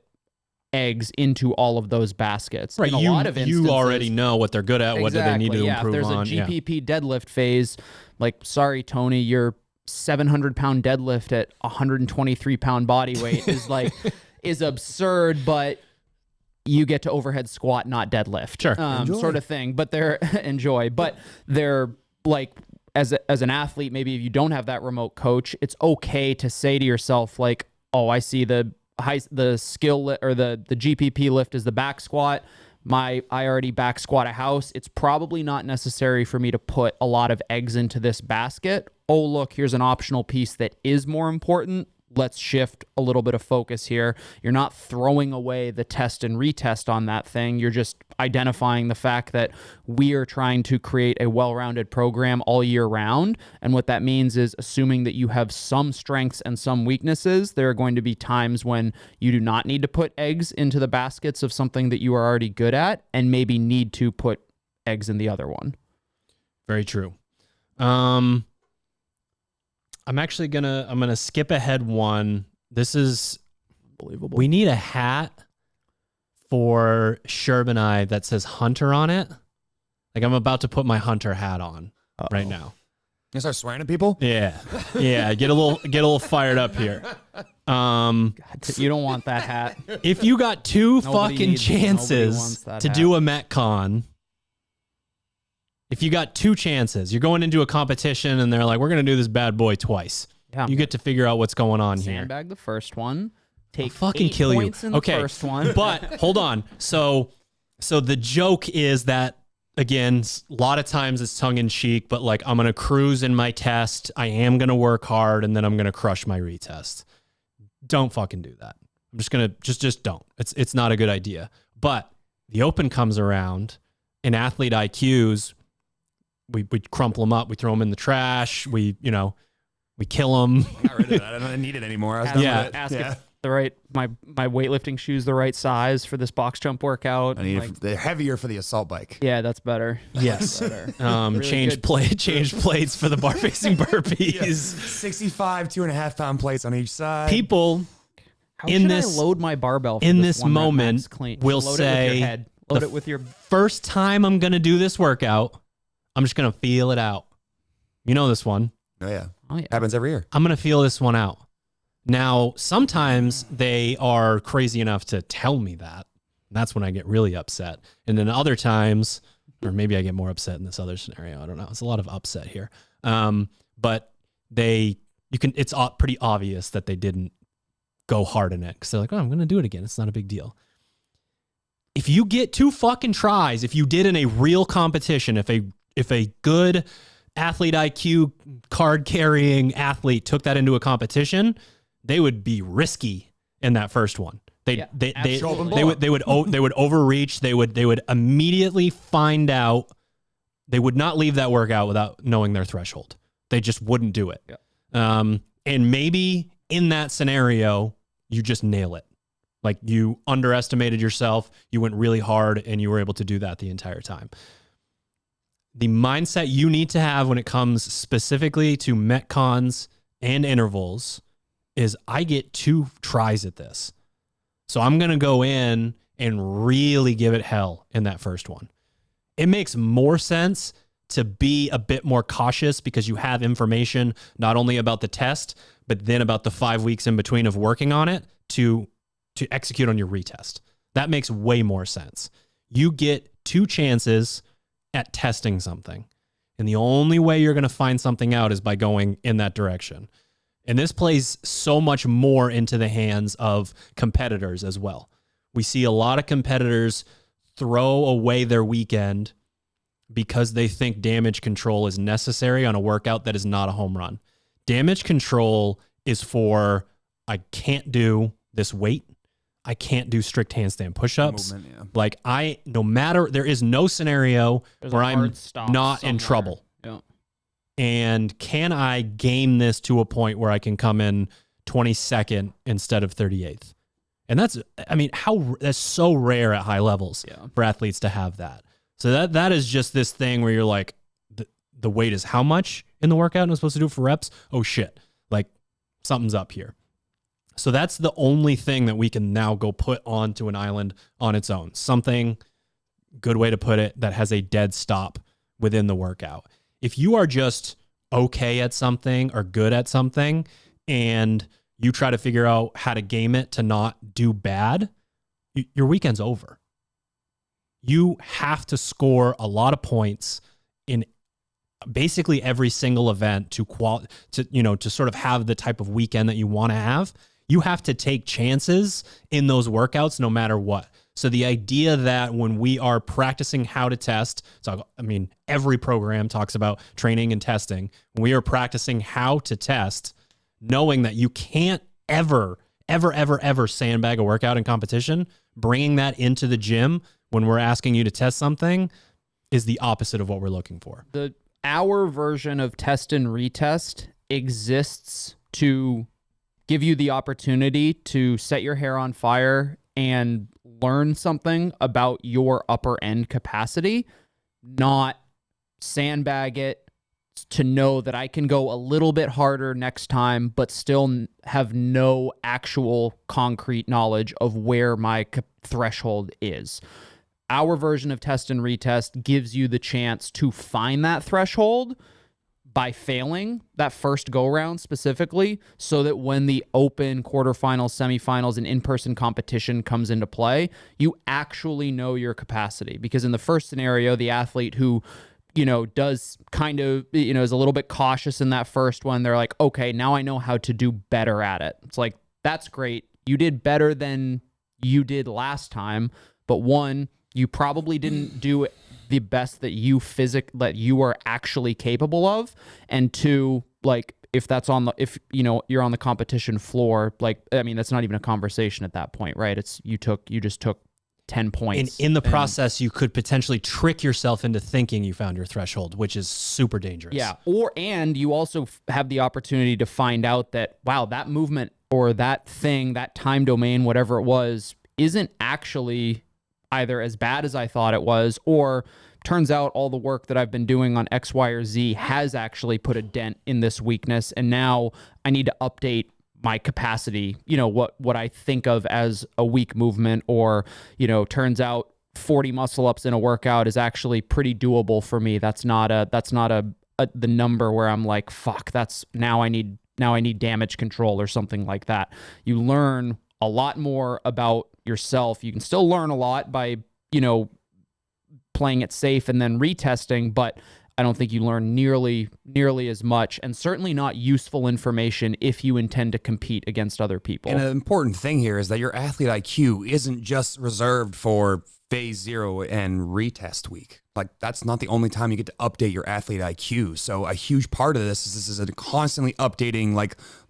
eggs into all of those baskets. Right. In a lot of instances, you already know what they're good at. What do they need to improve if there's on? a GPP deadlift phase, like, sorry, Tony, your 700-pound deadlift at 123-pound body weight is absurd, but you get to overhead squat, not deadlift. Sure. Sort of thing. But they're like, as an athlete, maybe if you don't have that remote coach, it's okay to say to yourself, like, oh, I see the skill or the GPP lift is the back squat. I already back squat a house. It's probably not necessary for me to put a lot of eggs into this basket. Oh, look, here's an optional piece that is more important. Let's shift a little bit of focus here. You're not throwing away the test and retest on that thing. You're just identifying the fact that we are trying to create a well-rounded program all year round. And what that means is, assuming that you have some strengths and some weaknesses, there are going to be times when you do not need to put eggs into the baskets of something that you are already good at, and maybe need to put eggs in the other one. Very true. I'm gonna skip ahead one. This is Unbelievable. We need a hat for Sherb and I that says Hunter on it. Like, I'm about to put my Hunter hat on right now. You start swearing at people? Yeah. Get a little fired up here. You don't want that hat. If you got 2 Nobody fucking wants chances that to hat. do a Metcon, if you got 2 chances, you're going into a competition and they're like, we're going to do this bad boy twice. Yeah. You get to figure out what's going on here. Sandbag the first one. Take I'll fucking 8 kill you. points in the first one. But hold on. So the joke is that, again, a lot of times it's tongue in cheek, but like, I'm going to cruise in my test. I am going to work hard, and then I'm going to crush my retest. Don't fucking do that. I'm just going to just don't. It's not a good idea. But the open comes around, and athlete IQs, we crumple them up, we throw them in the trash, we kill them. I got rid of that. I don't need it anymore. I was done with it. Ask if my weightlifting shoes the right size for this box jump workout. I need they're heavier for the assault bike. Yeah, that's better. Yes. That's better. Really change plates for the bar facing burpees. 65 2.5-pound plates on each side. People How in should this I load my barbell for in this this one rep moment max clean? will Load say it with your head. Load the it with your first time I'm going to do this workout, I'm just going to feel it out. You know this one. Oh yeah. Oh, yeah. Happens every year. I'm going to feel this one out. Now, sometimes they are crazy enough to tell me that. That's when I get really upset. And then other times, or maybe I get more upset in this other scenario. I don't know. It's a lot of upset here. But it's pretty obvious that they didn't go hard in it, because they're like, oh, I'm going to do it again. It's not a big deal. If you get 2 fucking tries, if you did in a real competition, if a good athlete IQ card carrying athlete took that into a competition, they would be risky in that first one. They would overreach. They would immediately find out. They would not leave that workout without knowing their threshold. They just wouldn't do it. Yeah. And maybe in that scenario, you just nail it. Like, you underestimated yourself. You went really hard, and you were able to do that the entire time. The mindset you need to have when it comes specifically to Metcons and intervals is, I get 2 tries at this. So I'm going to go in and really give it hell in that first one. It makes more sense to be a bit more cautious, because you have information not only about the test, but then about the 5 weeks in between of working on it to execute on your retest. That makes way more sense. You get 2 chances at testing something, and the only way you're going to find something out is by going in that direction. And this plays so much more into the hands of competitors as well. We see a lot of competitors throw away their weekend because they think damage control is necessary on a workout that is not a home run. Damage control is for, I can't do this weight. I can't do strict handstand push-ups. Movement, yeah. Like no matter, there is no scenario There's where a I'm hard stop not in somewhere. trouble. Yeah. And can I game this to a point where I can come in 22nd instead of 38th? And that's so rare at high levels for athletes to have that. So that is just this thing where you're like, the weight is how much in the workout and I'm supposed to do it for reps? Oh shit. Like something's up here. So that's the only thing that we can now go put onto an island on its own. Something, good way to put it, that has a dead stop within the workout. If you are just okay at something or good at something and you try to figure out how to game it to not do bad, your weekend's over. You have to score a lot of points in basically every single event to sort of have the type of weekend that you want to have. You have to take chances in those workouts no matter what. So the idea that when we are practicing how to test, every program talks about training and testing. When we are practicing how to test, knowing that you can't ever sandbag a workout in competition, bringing that into the gym when we're asking you to test something is the opposite of what we're looking for. Our version of test and retest exists to give you the opportunity to set your hair on fire and learn something about your upper end capacity, not sandbag it to know that I can go a little bit harder next time, but still have no actual concrete knowledge of where my threshold is. Our version of test and retest gives you the chance to find that threshold by failing that first go round specifically, so that when the open quarterfinals, semifinals, and in-person competition comes into play, you actually know your capacity. Because in the first scenario, the athlete who, does kind of, is a little bit cautious in that first one, they're like, okay, now I know how to do better at it. It's like, that's great. You did better than you did last time, but one, you probably didn't do the best that you are actually capable of, and two, like if you're on the competition floor, that's not even a conversation at that point, right? It's you just took 10 points. In the process, you could potentially trick yourself into thinking you found your threshold, which is super dangerous. Yeah, and you also have the opportunity to find out that, wow, that movement or that thing, that time domain, whatever it was, isn't actually either as bad as I thought it was, or turns out all the work that I've been doing on X, Y, or Z has actually put a dent in this weakness, and now I need to update my capacity, what I think of as a weak movement, or, turns out 40 muscle ups in a workout is actually pretty doable for me. That's not the number where I'm like, fuck, now I need damage control or something like that. You learn a lot more about yourself. You can still learn a lot by, playing it safe and then retesting, but I don't think you learn nearly as much, and certainly not useful information if you intend to compete against other people. And an important thing here is that your athlete IQ isn't just reserved for phase 0 and retest week. Like, that's not the only time you get to update your athlete IQ. So a huge part of this is a constantly updating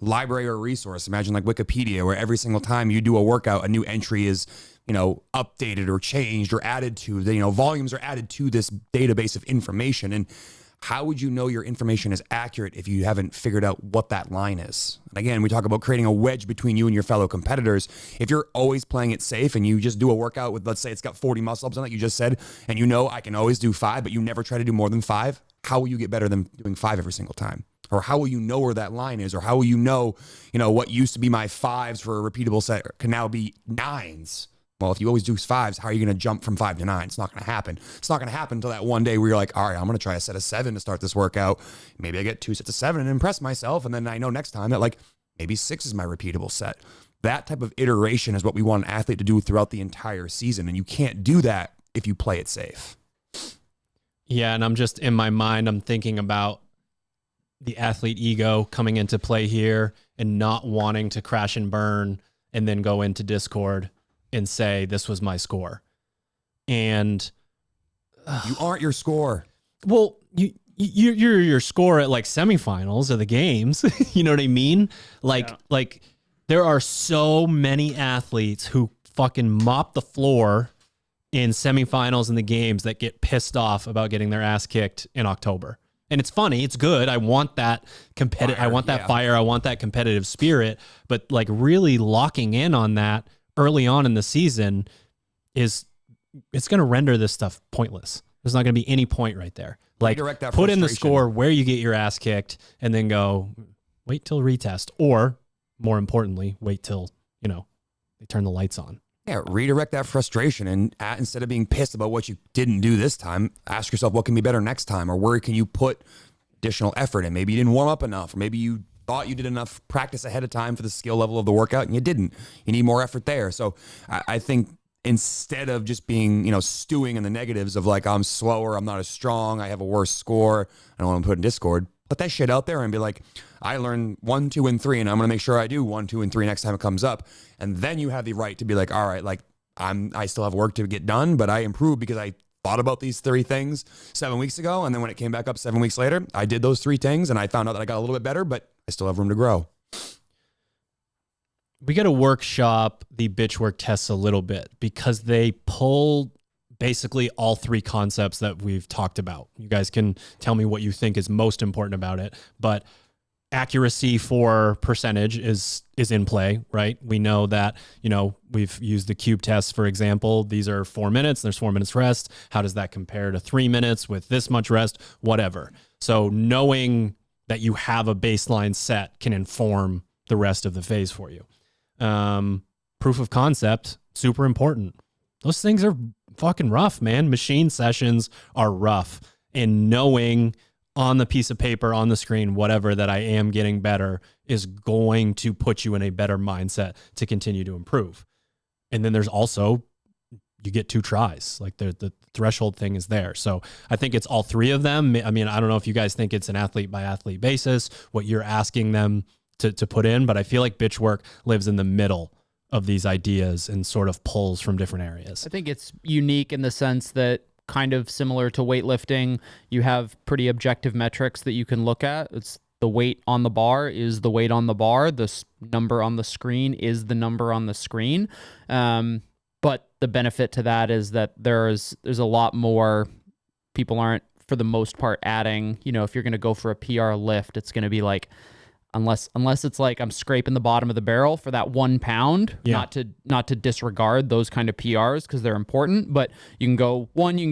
library or resource. Imagine Wikipedia, where every single time you do a workout, a new entry is updated or changed or added to. Volumes are added to this database of information. And how would you know your information is accurate if you haven't figured out what that line is? And again, we talk about creating a wedge between you and your fellow competitors. If you're always playing it safe and you just do a workout with, let's say it's got 40 muscle ups on it, you just said, and I can always do 5, but you never try to do more than 5, how will you get better than doing 5 every single time? Or how will you know where that line is? Or how will you know, what used to be my 5s for a repeatable set can now be 9s? Well, if you always do 5s, how are you going to jump from 5 to 9? It's not going to happen. It's not going to happen until that one day where you're like, all right, I'm going to try a set of 7 to start this workout. Maybe I get 2 sets of 7 and impress myself. And then I know next time that maybe 6 is my repeatable set. That type of iteration is what we want an athlete to do throughout the entire season. And you can't do that if you play it safe. Yeah. And I'm just in my mind, I'm thinking about the athlete ego coming into play here and not wanting to crash and burn and then go into Discord and say, this was my score. And you aren't your score. Well, you're your score at semifinals of the games. You know what I mean? Like there are so many athletes who fucking mop the floor in semifinals in the games that get pissed off about getting their ass kicked in October. And it's funny, it's good. I want that competitive. I want that fire. I want that competitive spirit. But like really locking in on that early on in the season it's going to render this stuff pointless. There's not going to be any point right there. Like put in the score where you get your ass kicked and then go wait till retest, or more importantly, wait till, they turn the lights on. Yeah, redirect that frustration, and instead of being pissed about what you didn't do this time, ask yourself what can be better next time, or where can you put additional effort in. Maybe you didn't warm up enough, or maybe you thought you did enough practice ahead of time for the skill level of the workout and you didn't. You need more effort there. So I think instead of just being, stewing in the negatives of like, I'm slower, I'm not as strong, I have a worse score, I don't want to put in Discord, put that shit out there and be like, I learned 1, 2, and 3, and I'm going to make sure I do 1, 2, and 3 next time it comes up. And then you have the right to be like, all right, like I still have work to get done, but I improved because I thought about these 3 things 7 weeks ago. And then when it came back up 7 weeks later, I did those 3 things and I found out that I got a little bit better, but I still have room to grow. We got to workshop the bitch work tests a little bit because they pull basically all 3 concepts that we've talked about. You guys can tell me what you think is most important about it, but accuracy for percentage is in play, right? We know that, we've used the cube test, for example. These are 4 minutes, there's 4 minutes rest. How does that compare to 3 minutes with this much rest? Whatever. So knowing that you have a baseline set can inform the rest of the phase for you. Proof of concept, super important. Those things are fucking rough, man. Machine sessions are rough, and knowing on the piece of paper, on the screen, whatever, that I am getting better is going to put you in a better mindset to continue to improve. And then there's also, you get 2 tries. Like the threshold thing is there. So I think it's all 3 of them. I mean, I don't know if you guys think it's an athlete by athlete basis, what you're asking them to put in, but I feel like bitch work lives in the middle of these ideas and sort of pulls from different areas. I think it's unique in the sense that, kind of similar to weightlifting, you have pretty objective metrics that you can look at. It's the weight on the bar is the weight on the bar. The number on the screen is the number on the screen. But the benefit to that is that there's a lot more. People aren't, for the most part, adding, if you're going to go for a PR lift, it's going to be like, unless it's like I'm scraping the bottom of the barrel for that 1 pound, not to disregard those kind of PRs because they're important, but you can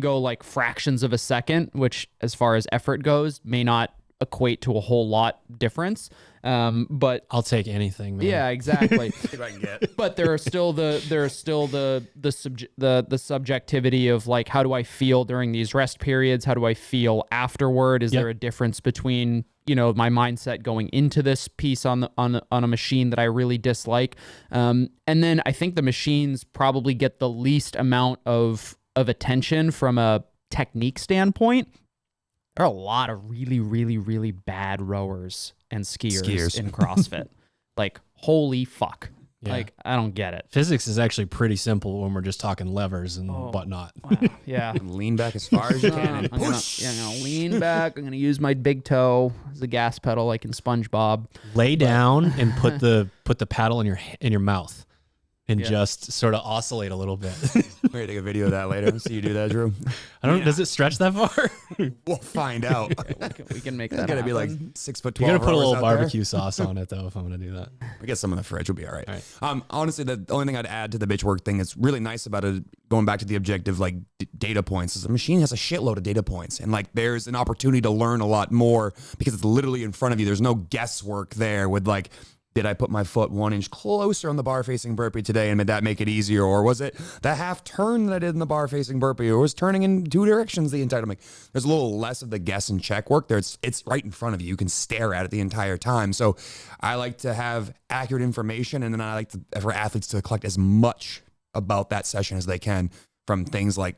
go like fractions of a second, which as far as effort goes may not equate to a whole lot difference. But I'll take anything, man. Yeah, exactly. If I can get. But there are still the subjectivity of like, how do I feel during these rest periods? How do I feel afterward? Is there a difference between my mindset going into this piece on a machine that I really dislike? And then I think the machines probably get the least amount of attention from a technique standpoint. There are a lot of really, really, really bad rowers and skiers in CrossFit. Like, holy fuck. Yeah. Like, I don't get it. Physics is actually pretty simple when we're just talking levers and whatnot. Wow. Yeah. Lean back as far as you can. I'm gonna lean back. I'm gonna use my big toe as a gas pedal, like in SpongeBob. Lay down and put the paddle in your mouth and just sort of oscillate a little bit. We're gonna take a video of that later and see you do that, Drew. I don't. Does it stretch that far? We'll find out. We can make that. It's gotta be like 6'12". You gotta put a little barbecue sauce on it though. If I'm gonna do that, we get some in the fridge. We'll be all right. Honestly, the only thing I'd add to the bitch work thing that's really nice about it, going back to the objective like data points, is the machine has a shitload of data points, and like there's an opportunity to learn a lot more because it's literally in front of you. There's no guesswork there with like, did I put my foot 1 inch closer on the bar facing burpee today and did that make it easier? Or was it the half turn that I did in the bar facing burpee, or was turning in 2 directions the entire time? Like, there's a little less of the guess and check work there. It's right in front of you. You can stare at it the entire time. So I like to have accurate information, and then I like for athletes to collect as much about that session as they can, from things like,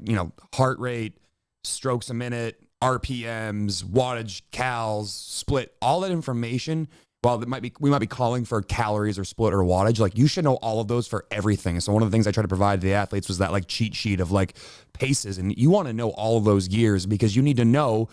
heart rate, strokes a minute, RPMs, wattage, cals, split, all that information. While we might be calling for calories or split or wattage, like you should know all of those for everything. So one of the things I try to provide to the athletes was that like cheat sheet of like paces, and you want to know all of those gears because you need to know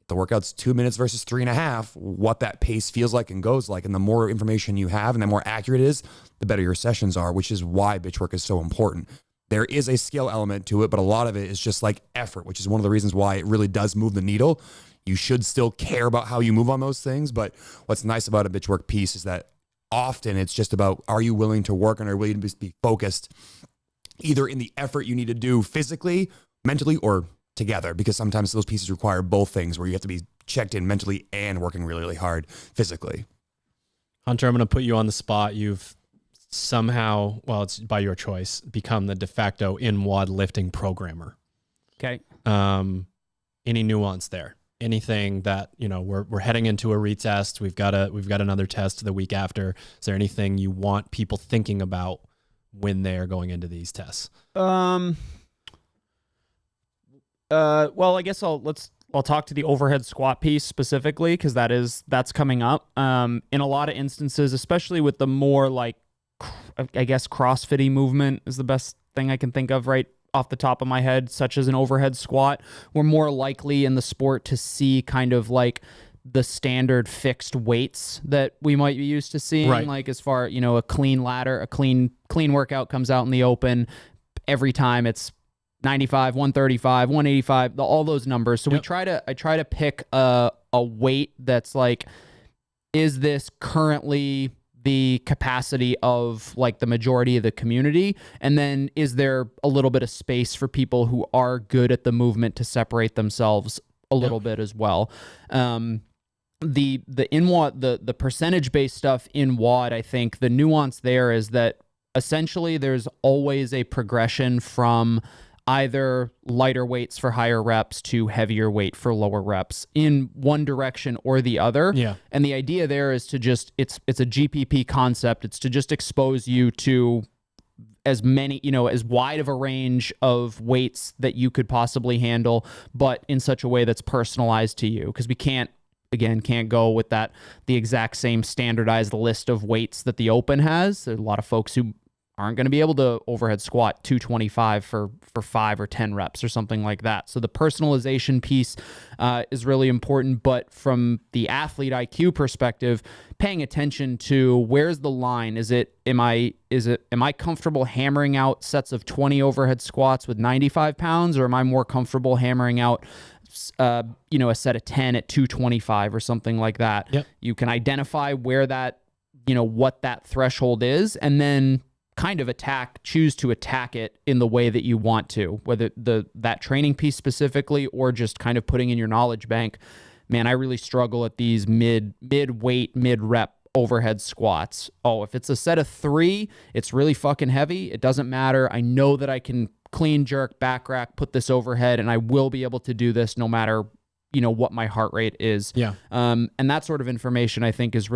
the workout's 2 minutes versus 3.5, what that pace feels like and goes like. And the more information you have and the more accurate it is, the better your sessions are, which is why bitch work is so important. There is a skill element to it, but a lot of it is just like effort, which is one of the reasons why it really does move the needle. You should still care about how you move on those things. But what's nice about a bitch work piece is that often it's just about, are you willing to work and are you willing to be focused either in the effort you need to do physically, mentally, or together? Because sometimes those pieces require both things where you have to be checked in mentally and working really, really hard physically. Hunter, I'm going to put you on the spot. You've somehow, well, it's by your choice, become the de facto in-WOD lifting programmer. Okay. Any nuance there? Anything that, you know, we're heading into a retest. We've got another test the week after. Is there anything you want people thinking about when they're going into these tests? Well, I guess I'll talk to the overhead squat piece specifically, because that's coming up. In a lot of instances, especially with the more like, I guess, CrossFit-y movement is the best thing I can think of right off the top of my head, such as an overhead squat. We're more likely in the sport to see kind of like the standard fixed weights that we might be used to seeing, right. Like as far, you know, a clean ladder, a clean workout comes out in the open every time. It's 95, 135, 185, all those numbers. So yep. I try to pick a weight that's like, is this currently the capacity of like the majority of the community? And then is there a little bit of space for people who are good at the movement to separate themselves a little bit as well? The in-WOD, the percentage-based stuff in WOD, I think the nuance there is that essentially there's always a progression from either lighter weights for higher reps to heavier weight for lower reps in one direction or the other. Yeah. And the idea there is to just, it's a GPP concept. It's to just expose you to as many, you know, as wide of a range of weights that you could possibly handle, but in such a way that's personalized to you. Because we can't go with the exact same standardized list of weights that the open has. There's a lot of folks who aren't going to be able to overhead squat 225 for 5 or 10 reps or something like that. So the personalization piece is really important. But from the athlete IQ perspective, paying attention to where's the line? Am I comfortable hammering out sets of 20 overhead squats with 95 pounds, or am I more comfortable hammering out a set of 10 at 225 or something like that? Yep. You can identify where that, what that threshold is, and then kind of choose to attack it in the way that you want to, whether that training piece specifically or just kind of putting in your knowledge bank. Man, I really struggle at these mid-weight, mid-rep overhead squats. Oh, if it's a set of 3, it's really fucking heavy. It doesn't matter. I know that I can clean jerk, back rack, put this overhead, and I will be able to do this no matter what my heart rate is. Yeah. And that sort of information I think is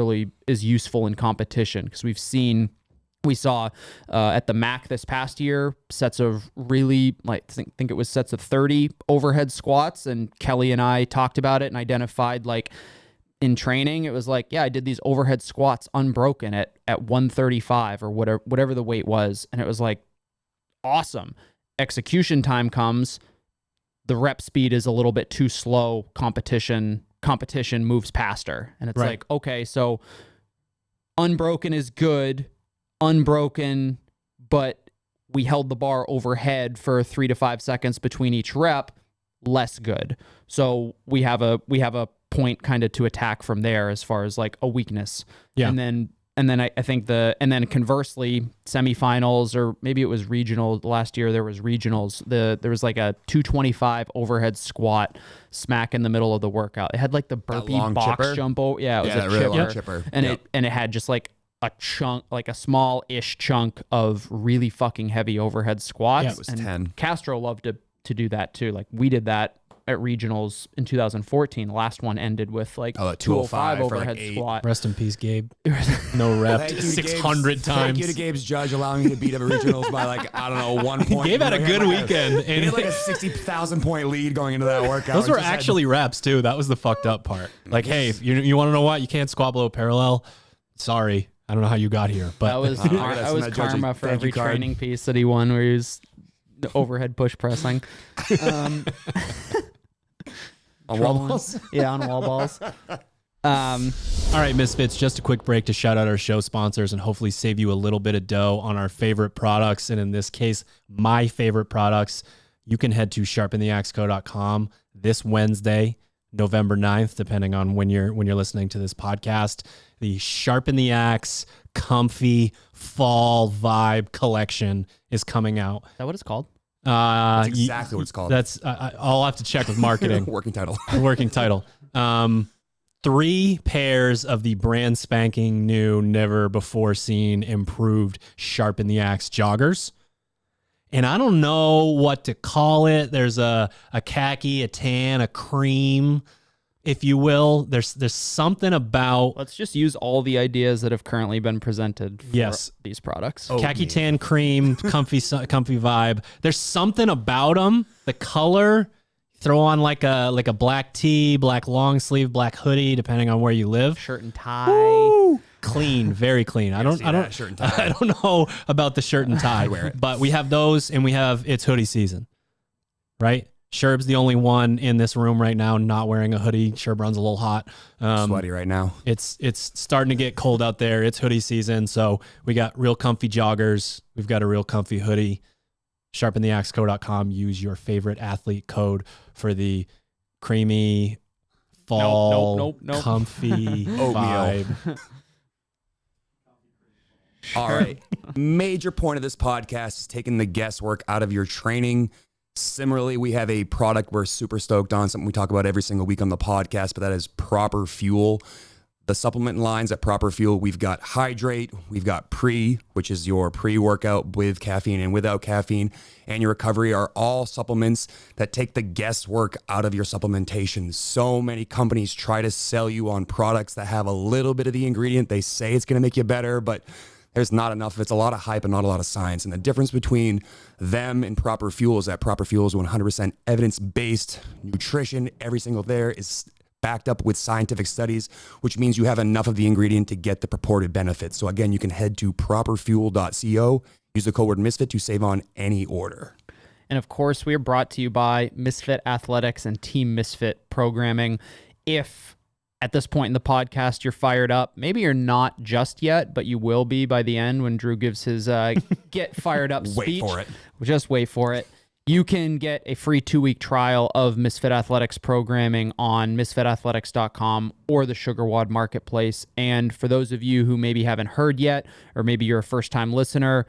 useful in competition, because we saw at the MAC this past year sets of really, like, I think it was sets of 30 overhead squats, and Kelly and I talked about it and identified, like, in training, it was like, yeah, I did these overhead squats unbroken at 135 or whatever the weight was, and it was like, awesome. Execution time comes, the rep speed is a little bit too slow, competition moves past her, and it's right. like, okay, so unbroken is good, unbroken, but we held the bar overhead for 3 to 5 seconds between each rep, less good. So we have a point kind of to attack from there as far as like a weakness. Yeah. And then I think and then conversely, semifinals, or maybe it was regional last year, there was regionals. There was like a 225 overhead squat smack in the middle of the workout. It had like the burpee box chipper? jump. Yeah, it was a really chipper. long chipper. And it had just like a chunk, like a small-ish chunk of really fucking heavy overhead squats. Yeah, it was 10. Castro loved to do that too. Like, we did that at regionals in 2014. The last one ended with like 205 overhead squat. Rest in peace, Gabe. No rep. 600 times. Thank you to Gabe's judge allowing me to beat up regionals by like, I don't know, 1 point. Gabe had a good weekend. He had like a 60,000 point lead going into that workout. Those were actually reps too. That was the fucked up part. Like, hey, if you want to know what? You can't squat below parallel. Sorry. I don't know how you got here, but that was karma for every training piece that he won, where he was overhead push pressing. On wall balls? Yeah, on wall balls. All right, Misfits, just a quick break to shout out our show sponsors and hopefully save you a little bit of dough on our favorite products. And in this case, my favorite products. You can head to sharpentheaxeco.com this Wednesday, November 9th, depending on when you're listening to this podcast. The Sharpen the Axe Comfy Fall Vibe Collection is coming out. Is that what it's called? That's exactly what it's called. That's I'll have to check with marketing. Working title. Working title. 3 pairs of the brand spanking new, never before seen, improved Sharpen the Axe joggers. And I don't know what to call it. There's a khaki, a tan, a cream, if you will. There's something about... Let's just use all the ideas that have currently been presented for these products. Khaki, tan, cream, comfy vibe. There's something about them. The color, throw on like a black tee, black long sleeve, black hoodie, depending on where you live. Shirt and tie. Woo! Clean, very clean. I don't shirt and tie. I don't know about the shirt and tie, but we have those, and we have it's hoodie season, right? Sherb's the only one in this room right now not wearing a hoodie. Sherb runs a little hot. Sweaty right now. It's starting to get cold out there. It's hoodie season, so we got real comfy joggers. We've got a real comfy hoodie. Sharpentheaxeco.com. Use your favorite athlete code for the creamy fall comfy vibe. All right. Major point of this podcast is taking the guesswork out of your training. Similarly, we have a product we're super stoked on, something we talk about every single week on the podcast, but that is Proper Fuel. The supplement lines at Proper Fuel, we've got Hydrate, we've got Pre, which is your pre-workout with caffeine and without caffeine, and your Recovery are all supplements that take the guesswork out of your supplementation. So many companies try to sell you on products that have a little bit of the ingredient. They say it's going to make you better, but there's not enough. It's a lot of hype and not a lot of science. And the difference between them and Proper Fuel is that Proper Fuel is 100% evidence-based nutrition. Every single there is backed up with scientific studies, which means you have enough of the ingredient to get the purported benefits. So again, you can head to properfuel.co, use the code word Misfit to save on any order. And of course, we are brought to you by Misfit Athletics and Team Misfit Programming. If at this point in the podcast you're fired up, maybe you're not just yet, but you will be by the end when Drew gives his get fired up speech. Wait for it. Just wait for it. You can get a free 2-week trial of Misfit Athletics programming on misfitathletics.com or the SugarWOD marketplace. And for those of you who maybe haven't heard yet, or maybe you're a first-time listener,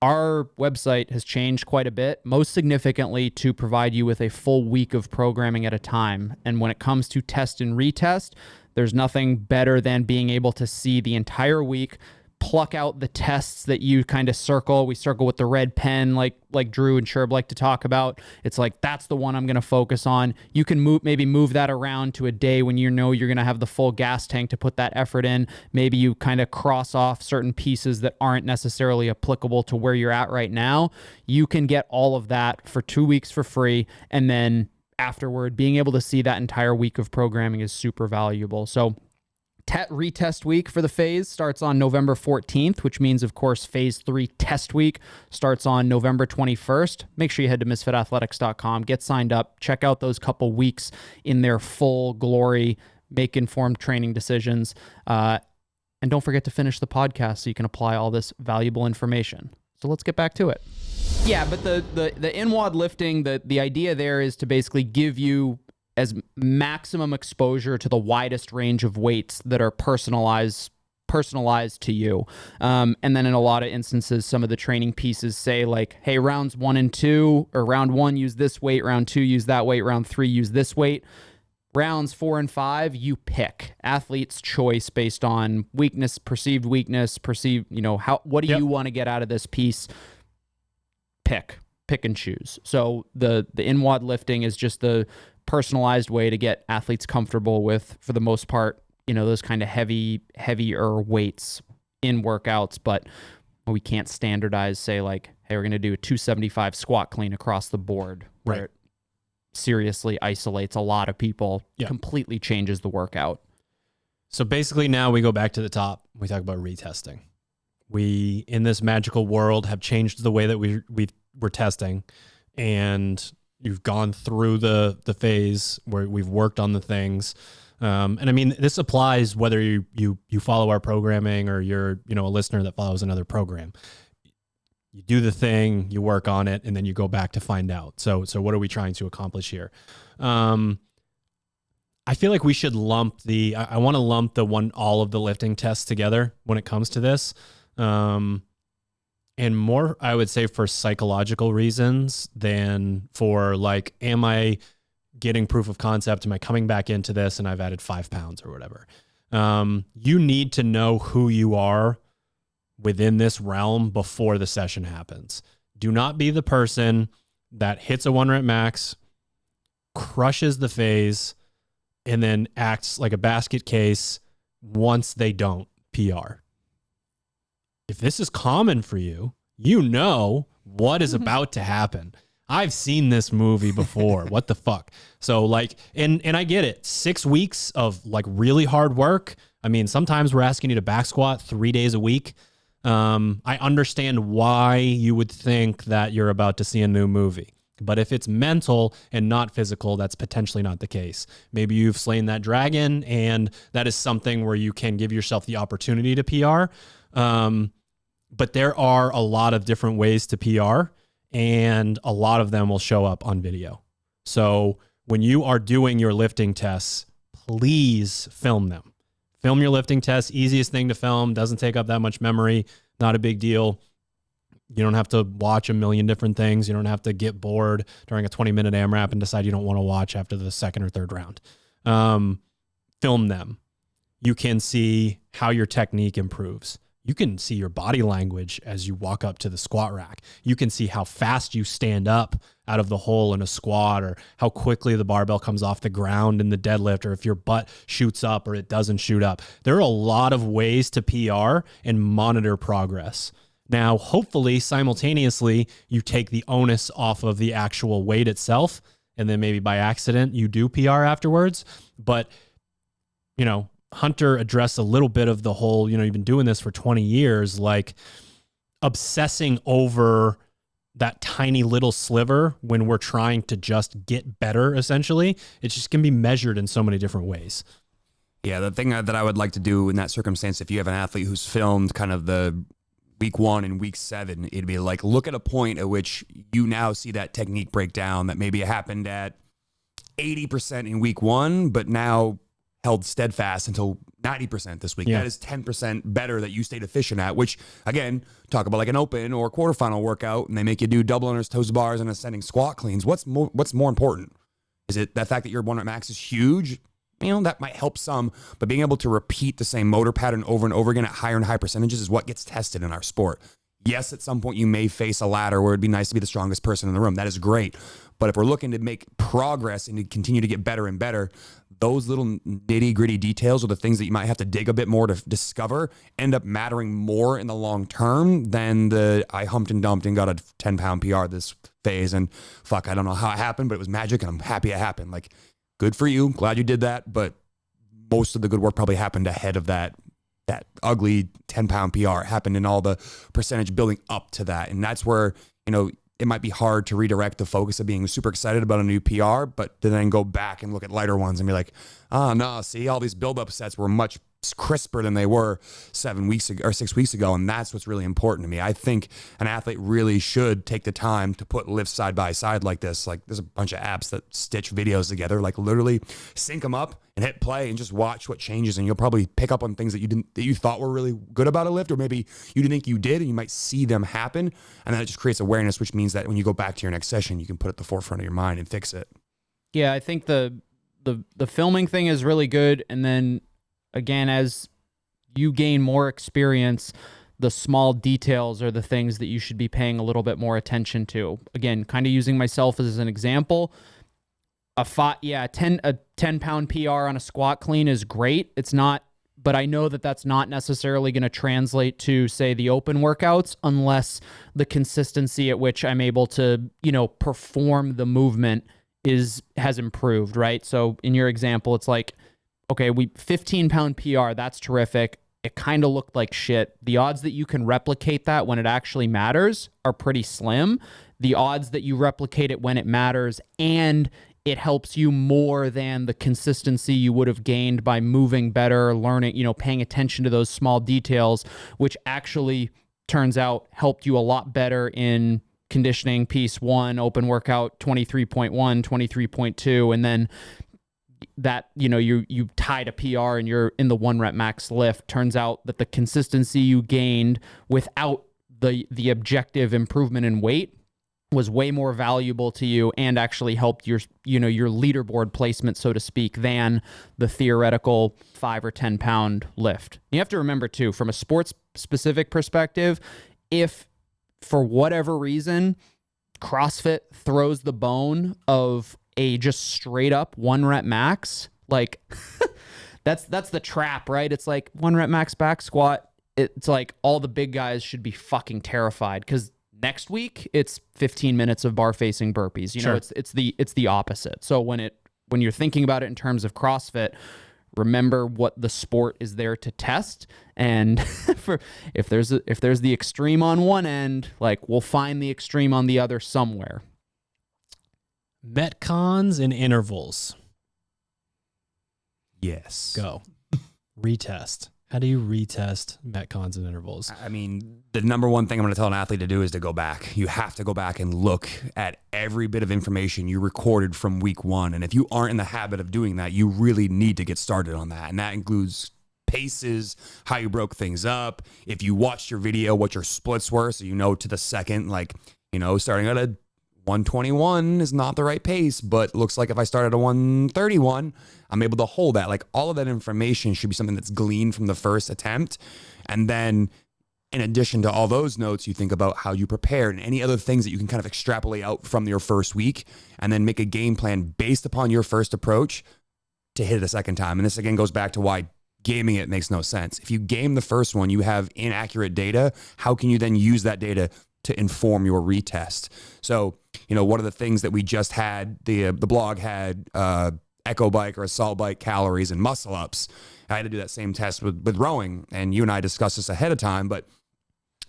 our website has changed quite a bit, most significantly to provide you with a full week of programming at a time. And when it comes to test and retest, there's nothing better than being able to see the entire week, pluck out the tests that you kind of circle. We circle with the red pen, like Drew and Sherb like to talk about. It's like, that's the one I'm going to focus on. You can maybe move that around to a day when you know you're going to have the full gas tank to put that effort in. Maybe you kind of cross off certain pieces that aren't necessarily applicable to where you're at right now. You can get all of that for 2 weeks for free. And then afterward, being able to see that entire week of programming is super valuable. So retest week for the phase starts on November 14th, which means, of course, phase 3 test week starts on November 21st. Make sure you head to misfitathletics.com, get signed up, check out those couple weeks in their full glory, make informed training decisions, and don't forget to finish the podcast so you can apply all this valuable information. So let's get back to it. Yeah, but the InWOD lifting, the idea there is to basically give you as maximum exposure to the widest range of weights that are personalized to you. And then in a lot of instances, some of the training pieces say like, hey, rounds 1 and 2, or round 1, use this weight, round 2, use that weight, round 3, use this weight. Rounds 4 and 5, you pick. Athlete's choice based on weakness, perceived, what do you want to get out of this piece? Pick and choose. So the InWOD lifting is just the personalized way to get athletes comfortable with, for the most part, those kind of heavier weights in workouts, but we can't standardize, say like, hey, we're going to do a 275 squat clean across the board, where it seriously isolates a lot of people, completely changes the workout. So basically now we go back to the top. We talk about retesting. We, in this magical world, have changed the way that we're testing, and you've gone through the phase where we've worked on the things. And I mean, this applies whether you follow our programming or you're, a listener that follows another program. You do the thing, you work on it, and then you go back to find out. So what are we trying to accomplish here? I feel like we should lump I want to lump all of the lifting tests together when it comes to this. And more, I would say, for psychological reasons than for like, am I getting proof of concept? Am I coming back into this and I've added 5 pounds or whatever? You need to know who you are within this realm before the session happens. Do not be the person that hits a 1 rep max, crushes the phase, and then acts like a basket case once they don't PR. If this is common for you, you know what is about to happen. I've seen this movie before. What the fuck? So like, and I get it. 6 weeks of like really hard work. I mean, sometimes we're asking you to back squat 3 days a week. I understand why you would think that you're about to see a new movie. But if it's mental and not physical, that's potentially not the case. Maybe you've slain that dragon, and that is something where you can give yourself the opportunity to PR. But there are a lot of different ways to PR, and a lot of them will show up on video. So when you are doing your lifting tests, please film them. Film your lifting tests. Easiest thing to film. Doesn't take up that much memory. Not a big deal. You don't have to watch a million different things. You don't have to get bored during a 20-minute AMRAP and decide you don't want to watch after the second or third round. Film them. You can see how your technique improves. You can see your body language as you walk up to the squat rack. You can see how fast you stand up out of the hole in a squat, or how quickly the barbell comes off the ground in the deadlift, or if your butt shoots up or it doesn't shoot up. There are a lot of ways to PR and monitor progress. Now, hopefully, simultaneously, you take the onus off of the actual weight itself, and then maybe by accident, you do PR afterwards. But, Hunter addressed a little bit of the whole, you've been doing this for 20 years, like obsessing over that tiny little sliver when we're trying to just get better, essentially. It's just going to be measured in so many different ways. Yeah, the thing that I would like to do in that circumstance, if you have an athlete who's filmed kind of the week 1 and week 7, it'd be like, look at a point at which you now see that technique breakdown that maybe it happened at 80% in week 1, but now held steadfast until 90% this week. Yeah. That is 10% better that you stayed efficient at, which, again, talk about like an open or quarterfinal workout, and they make you do double unders, toes to bars, and ascending squat cleans. What's more important? Is it the fact that your 1 rep max is huge? That might help some, but being able to repeat the same motor pattern over and over again at higher and higher percentages is what gets tested in our sport. Yes, at some point you may face a ladder where it'd be nice to be the strongest person in the room. That is great. But if we're looking to make progress and to continue to get better and better, those little nitty gritty details or the things that you might have to dig a bit more to discover end up mattering more in the long term than I humped and dumped and got a 10-pound PR this phase. And fuck, I don't know how it happened, but it was magic and I'm happy it happened. Like, good for you. Glad you did that. But most of the good work probably happened ahead of that ugly 10-pound PR. It happened in all the percentage building up to that. And that's where, it might be hard to redirect the focus of being super excited about a new PR, but to then go back and look at lighter ones and be like, oh no, see, all these build-up sets were much crisper than they were 7 weeks ago or 6 weeks ago. And that's what's really important to me. I think an athlete really should take the time to put lifts side by side like this. Like, there's a bunch of apps that stitch videos together, like literally sync them up and hit play and just watch what changes. And you'll probably pick up on things that you thought were really good about a lift, or maybe you didn't think you did, and you might see them happen. And then it just creates awareness, which means that when you go back to your next session, you can put it at the forefront of your mind and fix it. Yeah, I think the filming thing is really good. And then again, as you gain more experience, the small details are the things that you should be paying a little bit more attention to. Again, kind of using myself as an example, a 10-pound PR on a squat clean is great. It's not, but I know that that's not necessarily going to translate to, say, the open workouts unless the consistency at which I'm able to, perform the movement has improved, right? So in your example, it's like, okay, 15-pound PR, that's terrific. It kind of looked like shit. The odds that you can replicate that when it actually matters are pretty slim. the odds that you replicate it when it matters, and it helps you more than the consistency you would have gained by moving better, learning, paying attention to those small details, which actually turns out helped you a lot better in conditioning piece 1, open workout 23.1, 23.2, and then that, you tied a PR and you're in the 1 rep max lift. Turns out that the consistency you gained without the objective improvement in weight was way more valuable to you and actually helped your leaderboard placement, so to speak, than the theoretical 5 or 10 pound lift. You have to remember too, from a sports specific perspective, if for whatever reason CrossFit throws the bone of a just straight up 1 rep max, like that's the trap, right? It's like 1 rep max back squat. It's like all the big guys should be fucking terrified because next week it's 15 minutes of bar facing burpees. Sure. It's the opposite. So when you're thinking about it in terms of CrossFit, remember what the sport is there to test. And if there's the extreme on one end, like we'll find the extreme on the other somewhere. Metcons and intervals. Yes. Go. Retest. How do you retest Metcons and intervals? I mean, the number one thing I'm going to tell an athlete to do is to go back. You have to go back and look at every bit of information you recorded from week 1. And if you aren't in the habit of doing that, you really need to get started on that. And that includes paces, how you broke things up. If you watched your video, what your splits were, so you know to the second, like, starting at a 121 is not the right pace, but looks like if I started at 131, I'm able to hold that. Like all of that information should be something that's gleaned from the first attempt. And then in addition to all those notes, you think about how you prepared and any other things that you can kind of extrapolate out from your first week and then make a game plan based upon your first approach to hit it a second time. And this again goes back to why gaming it makes no sense. If you game the first one, you have inaccurate data. How can you then use that data to inform your retest? So, one of the things that we just had, the blog had Echo Bike or Assault Bike calories and muscle ups. I had to do that same test with rowing, and you and I discussed this ahead of time, but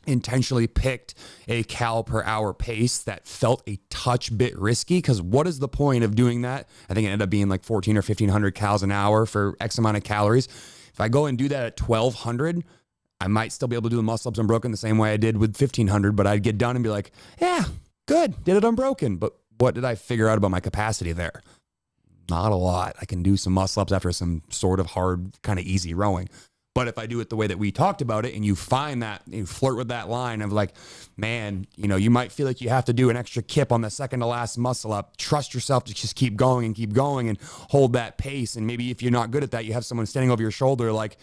intentionally picked a cal per hour pace that felt a touch bit risky, because what is the point of doing that? I think it ended up being like 14 or 1500 cals an hour for X amount of calories. If I go and do that at 1200, I might still be able to do the muscle ups unbroken the same way I did with 1500, but I'd get done and be like, yeah, good, did it unbroken. But what did I figure out about my capacity there? Not a lot. I can do some muscle ups after some sort of hard, kind of easy rowing. But if I do it the way that we talked about it and you find that, you flirt with that line of like, man, you might feel like you have to do an extra kip on the second to last muscle up. Trust yourself to just keep going and hold that pace. And maybe if you're not good at that, you have someone standing over your shoulder, like,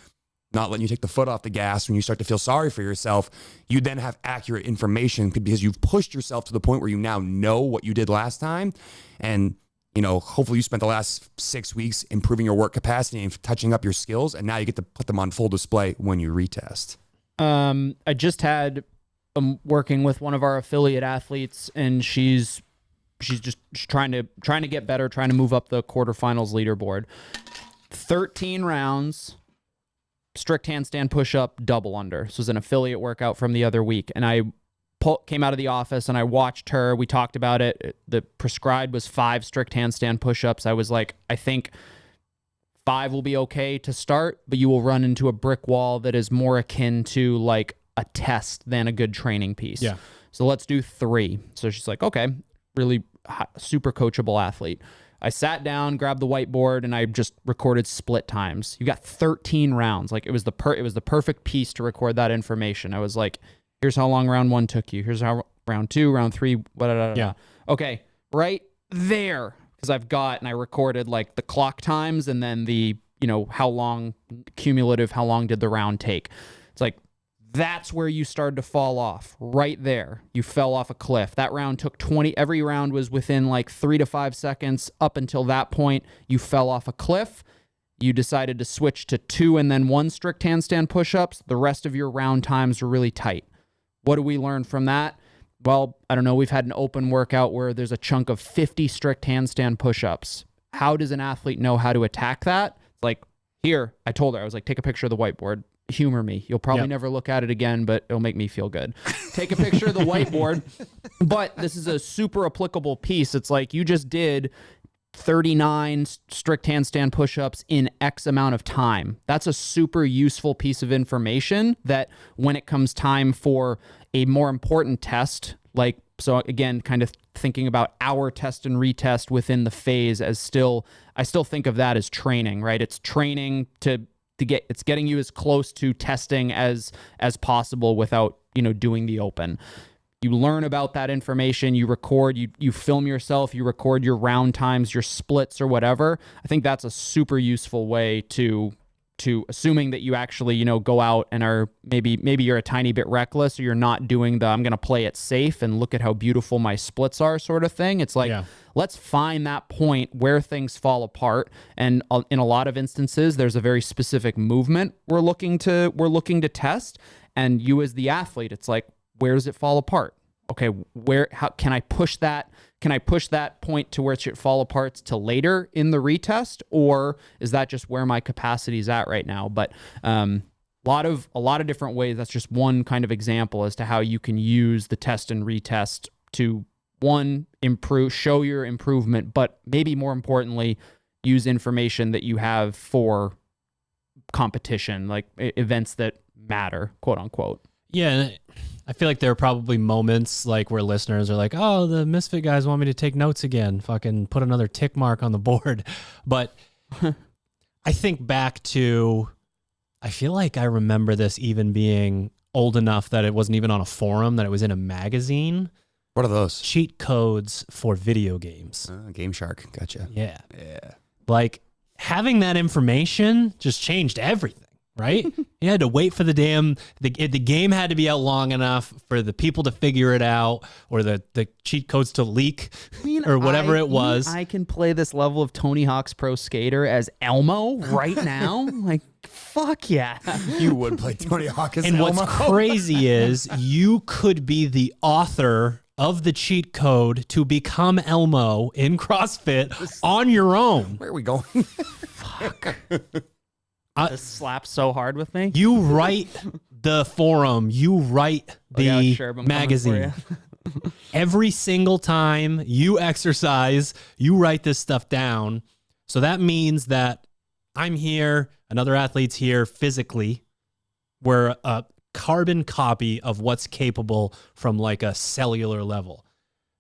not letting you take the foot off the gas when you start to feel sorry for yourself. You then have accurate information because you've pushed yourself to the point where you now know what you did last time. And, hopefully you spent the last 6 weeks improving your work capacity and touching up your skills. And now you get to put them on full display when you retest. I just had working with one of our affiliate athletes, and she's trying to get better, trying to move up the quarterfinals leaderboard. 13 rounds. Strict handstand push-up, double under. This was an affiliate workout from the other week. And I came out of the office and I watched her. We talked about it. The prescribed was 5 strict handstand push-ups. I was like, I think 5 will be okay to start, but you will run into a brick wall that is more akin to like a test than a good training piece. Yeah. So let's do 3. So she's like, okay, really super coachable athlete. I sat down, grabbed the whiteboard, and I just recorded split times. You got 13 rounds. Like it was the perfect piece to record that information. I was like, here's how long round 1 took you. Here's how round 2, round 3, blah, blah, blah. Yeah. Okay, right there, because I recorded like the clock times and then the, how long cumulative, how long did the round take. It's like, that's where you started to fall off. Right there. You fell off a cliff. That round took 20. Every round was within like 3 to 5 seconds. Up until that point, you fell off a cliff. You decided to switch to 2 and then 1 strict handstand push-ups. The rest of your round times were really tight. What do we learn from that? Well, I don't know. We've had an open workout where there's a chunk of 50 strict handstand push-ups. How does an athlete know how to attack that? It's like, here, I told her, I was like, take a picture of the whiteboard. humor me. You'll probably Yep. never look at it again, but it'll make me feel good. Take a picture of the whiteboard. But this is a super applicable piece. It's like you just did 39 strict handstand push-ups in X amount of time. That's a super useful piece of information that when it comes time for a more important test, like, so again, kind of thinking about our test and retest within the phase as I still think of that as training, right? It's training it's getting you as close to testing as possible without, doing the open. You learn about that information, you record, you film yourself, you record your round times, your splits or whatever. I think that's a super useful way to assuming that you actually, go out and are maybe you're a tiny bit reckless or you're not doing I'm going to play it safe and look at how beautiful my splits are sort of thing. It's like, let's find that point where things fall apart. And in a lot of instances, there's a very specific movement we're looking to test. And you as the athlete, it's like, where does it fall apart? Okay, how can I push that? Can I push that point to where it should fall apart to later in the retest, or is that just where my capacity is at right now? But a lot of different ways. That's just one kind of example as to how you can use the test and retest to show your improvement, but maybe more importantly, use information that you have for competition, like events that matter, quote unquote. Yeah. I feel like there are probably moments like where listeners are like, oh, the Misfit guys want me to take notes again. Fucking put another tick mark on the board. But I think back to, I feel like I remember this even being old enough that it wasn't even on a forum, that it was in a magazine. What are those? Cheat codes for video games. Game Shark. Gotcha. Yeah. Yeah. Like having that information just changed everything. Right? You had to wait for the game had to be out long enough for the people to figure it out, or the cheat codes to leak, or whatever it was. I can play this level of Tony Hawk's Pro Skater as Elmo right now. Like, fuck yeah. You would play Tony Hawk as and Elmo. what's crazy is you could be the author of the cheat code to become Elmo in CrossFit on your own. Where are we going? Fuck. This slaps so hard with me. You write the forum, you write the magazine. Every single time you exercise, you write this stuff down. So that means that I'm here, another athlete's here physically. We're a carbon copy of what's capable from like a cellular level.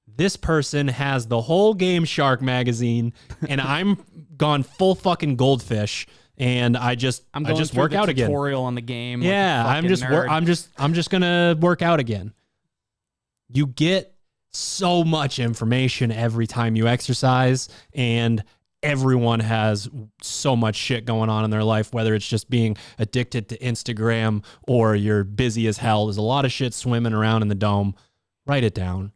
This person has the whole Game Shark magazine, and I'm gone full fucking goldfish. And I just work out again. Tutorial on the game. Yeah, like I'm just gonna work out again. You get so much information every time you exercise, and everyone has so much shit going on in their life, whether it's just being addicted to Instagram or you're busy as hell. There's a lot of shit swimming around in the dome. Write it down,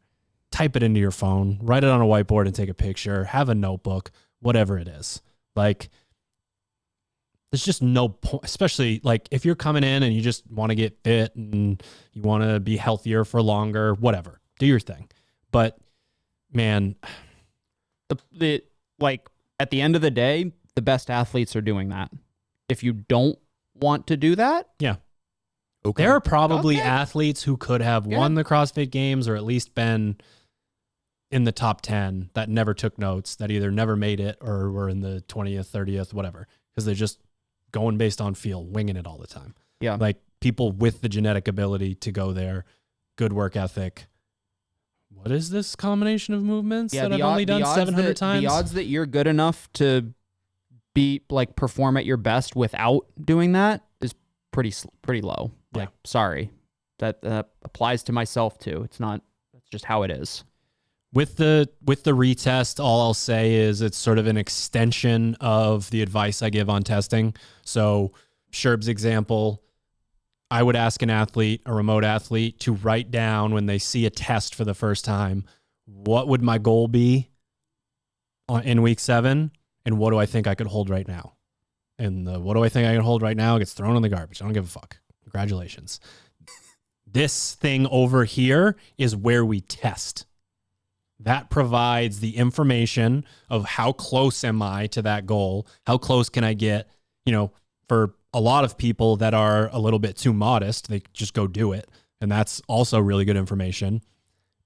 type it into your phone, write it on a whiteboard and take a picture, have a notebook, whatever it is. Like, there's just no point, especially like if you're coming in and you just want to get fit and you want to be healthier for longer, whatever, do your thing. But man, the like at the end of the day, the best athletes are doing that. If you don't want to do that, yeah. Okay. There are probably athletes who could have won the CrossFit Games or at least been in the top 10 that never took notes, that either never made it or were in the 20th, 30th, whatever, because they're just going based on feel, winging it all the time. Yeah. Like people with the genetic ability to go there, good work ethic. What is this combination of movements that I've only done 700 times? The odds that you're good enough to perform at your best without doing that is pretty low. Like, sorry, that applies to myself too. That's just how it is. With the retest, all I'll say is it's sort of an extension of the advice I give on testing. So Sherb's example, I would ask an athlete, a remote athlete, to write down when they see a test for the first time, what would my goal be in week 7? And what do I think I could hold right now? And the what do I think I can hold right now gets thrown in the garbage. I don't give a fuck. Congratulations. This thing over here is where we test. That provides the information of how close am I to that goal? How close can I get? for a lot of people that are a little bit too modest, they just go do it. And that's also really good information.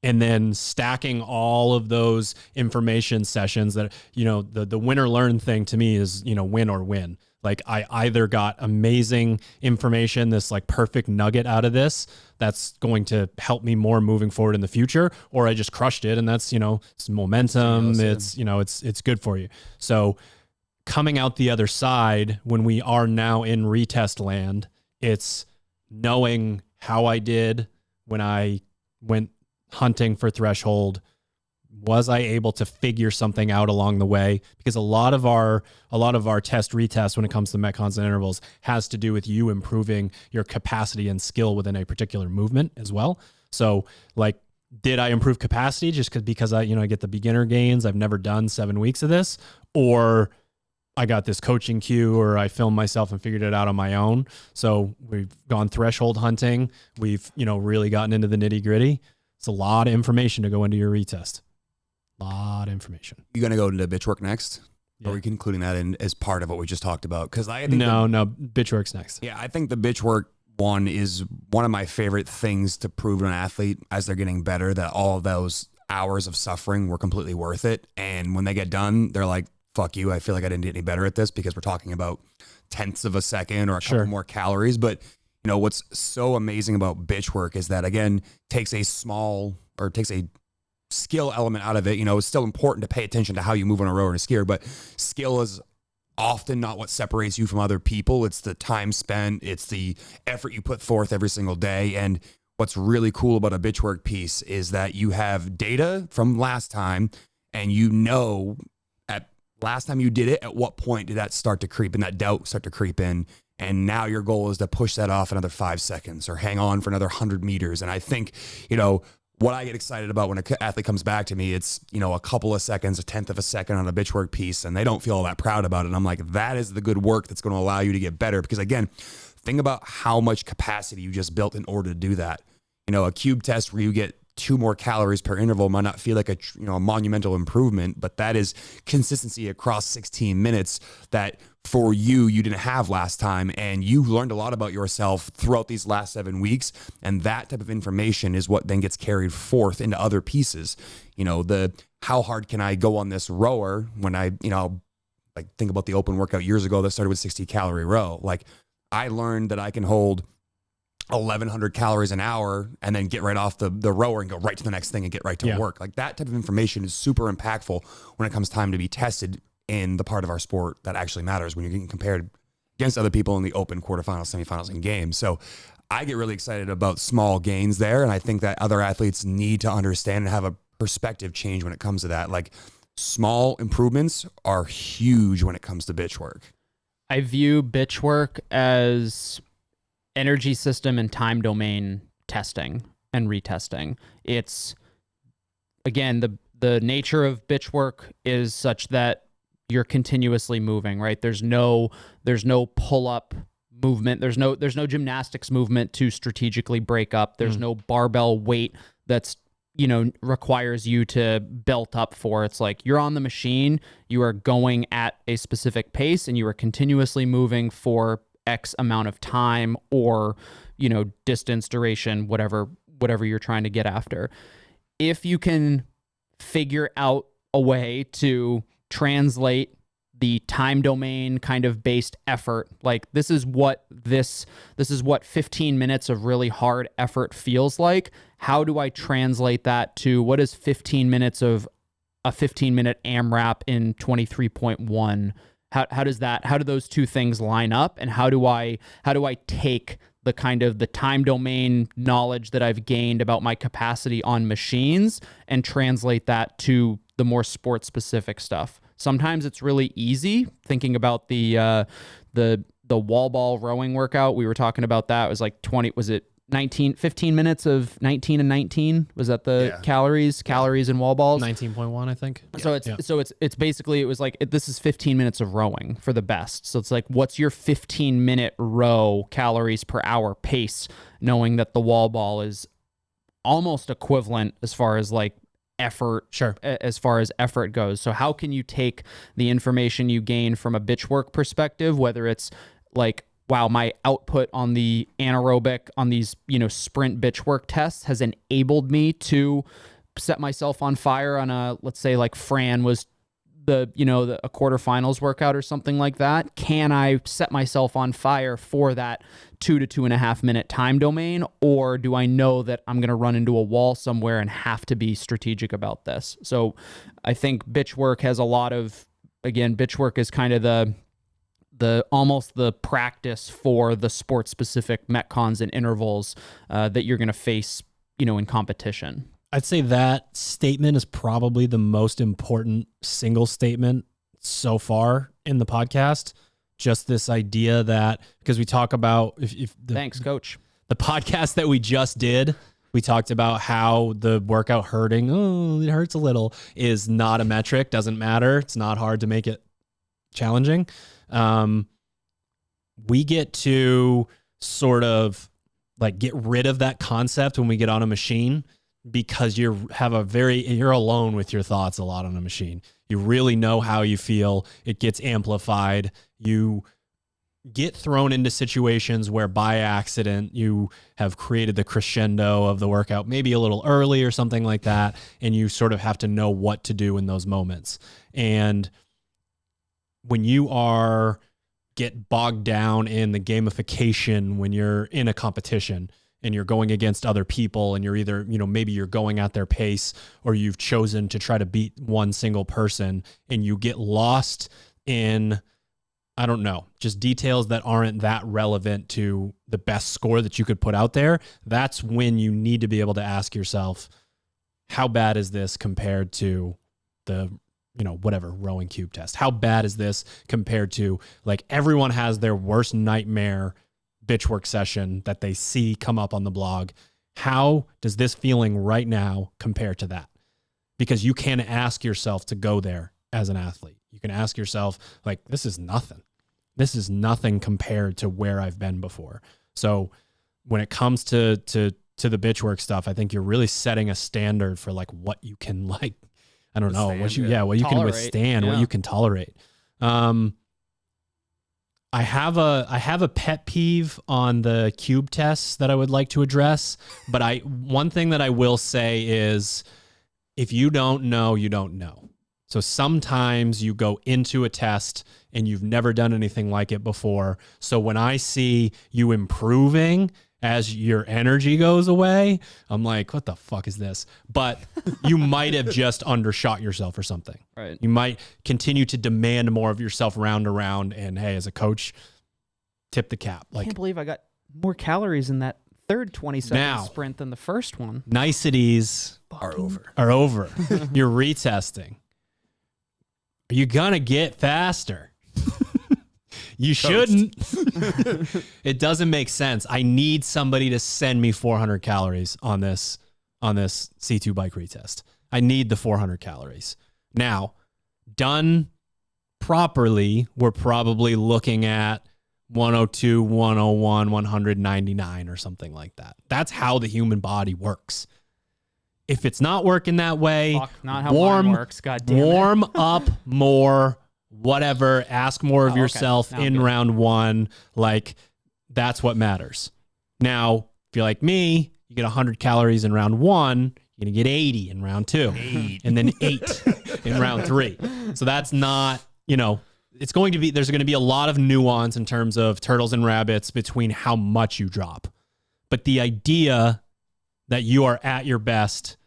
And then stacking all of those information sessions that, the win or learn thing to me is, win or win. Like I either got amazing information, this like perfect nugget out of this that's going to help me more moving forward in the future, or I just crushed it and that's, it's momentum. It's good for you. So coming out the other side, when we are now in retest land, it's knowing how I did when I went hunting for threshold. Was I able to figure something out along the way? Because a lot of our test retest when it comes to metcons and intervals has to do with you improving your capacity and skill within a particular movement as well. So like, did I improve capacity just because I get the beginner gains? I've never done 7 weeks of this, or I got this coaching cue, or I filmed myself and figured it out on my own. So we've gone threshold hunting. We've, really gotten into the nitty gritty. It's a lot of information to go into your retest. A lot of information. You going to go into bitch work next? Yeah. Or are we including that in as part of what we just talked about? Because I think no, bitch work's next. Yeah, I think the bitch work one is one of my favorite things to prove to an athlete as they're getting better, that all of those hours of suffering were completely worth it. And when they get done, they're like, fuck you, I feel like I didn't get any better at this, because we're talking about tenths of a second or a couple more calories. But what's so amazing about bitch work is that, again, takes a skill element out of it. It's still important to pay attention to how you move on a rower and a skier, but skill is often not what separates you from other people. It's the time spent, it's the effort you put forth every single day. And what's really cool about a bitch work piece is that you have data from last time, and at last time you did it, at what point did that start to creep in, that doubt start to creep in? And now your goal is to push that off another 5 seconds or hang on for another 100 meters. And I think, what I get excited about when an athlete comes back to me, it's, a couple of seconds, a tenth of a second on a bitch work piece, and they don't feel all that proud about it. And I'm like, that is the good work that's going to allow you to get better. Because again, think about how much capacity you just built in order to do that. A cube test where you get 2 more calories per interval might not feel like a monumental improvement, but that is consistency across 16 minutes that for you didn't have last time. And you learned a lot about yourself throughout these last 7 weeks. And that type of information is what then gets carried forth into other pieces. How hard can I go on this rower when I, like think about the open workout years ago that started with 60 calorie row. Like I learned that I can hold 1,100 calories an hour and then get right off the rower and go right to the next thing and get right to work. Like that type of information is super impactful when it comes time to be tested in the part of our sport that actually matters, when you're getting compared against other people in the open, quarterfinals, semifinals, and games. So I get really excited about small gains there. And I think that other athletes need to understand and have a perspective change when it comes to that. Like small improvements are huge when it comes to bitch work. I view bitch work as energy system and time domain testing and retesting. It's, again, the nature of bitch work is such that you're continuously moving, right? There's no pull-up movement. There's no gymnastics movement to strategically break up. There's no barbell weight that's, requires you to belt up for. It's like you're on the machine, you are going at a specific pace, and you are continuously moving for X amount of time or, distance, duration, whatever you're trying to get after. If you can figure out a way to translate the time domain kind of based effort, like this is what 15 minutes of really hard effort feels like. How do I translate that to what is 15 minutes of a 15-minute AMRAP in 23.1? How do those two things line up, and how do I take the kind of the time domain knowledge that I've gained about my capacity on machines and translate that to the more sport specific stuff? Sometimes it's really easy. Thinking about the wall ball rowing workout, we were talking about that. It was like 15 minutes of 19 and 19. Was that the calories in wall balls? 19.1, I think. So it's basically, it was like, this is 15 minutes of rowing for the best. So it's like, what's your 15-minute row calories per hour pace, knowing that the wall ball is almost equivalent as far as like effort, as far as effort goes. So how can you take the information you gain from a bitch work perspective, whether it's like, wow, my output on the anaerobic, on these, sprint bitch work tests has enabled me to set myself on fire on a, let's say like Fran was a quarterfinals workout or something like that. Can I set myself on fire for that 2 to 2.5 minute time domain? Or do I know that I'm going to run into a wall somewhere and have to be strategic about this? So I think bitch work has a lot of, again, bitch work is kind of the almost the practice for the sport specific metcons and intervals that you're going to face, in competition. I'd say that statement is probably the most important single statement so far in the podcast. Just this idea that, because we talk about Thanks, coach. The podcast that we just did, we talked about how the workout hurting, it hurts a little, is not a metric, doesn't matter. It's not hard to make it challenging. We get to sort of like get rid of that concept when we get on a machine, because you're alone with your thoughts a lot on a machine. You really know how you feel. It gets amplified. You get thrown into situations where by accident you have created the crescendo of the workout, maybe a little early or something like that. And you sort of have to know what to do in those moments. And when you get bogged down in the gamification, when you're in a competition and you're going against other people and you're either, maybe you're going at their pace or you've chosen to try to beat one single person, and you get lost in, I don't know, just details that aren't that relevant to the best score that you could put out there. That's when you need to be able to ask yourself, how bad is this compared to the whatever rowing cube test? How bad is this compared to, like, everyone has their worst nightmare bitch work session that they see come up on the blog. How does this feeling right now compare to that? Because you can ask yourself to go there as an athlete. You can ask yourself, like, this is nothing. This is nothing compared to where I've been before. So when it comes to the bitch work stuff, I think you're really setting a standard for like what you can, like, I don't know, what you can withstand, what you can tolerate. I have a pet peeve on the cube tests that I would like to address, but one thing that I will say is, if you don't know, you don't know. So sometimes you go into a test and you've never done anything like it before. So when I see you improving as your energy goes away, I'm like, what the fuck is this? But you might have just undershot yourself or something. Right. You might continue to demand more of yourself round to round. And hey, as a coach, tip the cap. I can't believe I got more calories in that third 20-second sprint than the first one. Niceties are over. You're retesting. Are you gonna get faster? You shouldn't. It doesn't make sense. I need somebody to send me 400 calories on this C2 bike retest. I need the 400 calories. Now, done properly, we're probably looking at 102, 101, 199 or something like that. That's how the human body works. If it's not working that way, not how mine works. God damn it. Warm up more. Whatever, ask more of yourself in round one. Like, that's what matters. Now, if you're like me, you get 100 calories in round one, you're going to get 80 in round two, and then 8 in round 3. So that's not, there's going to be a lot of nuance in terms of turtles and rabbits between how much you drop. But the idea that you are at your best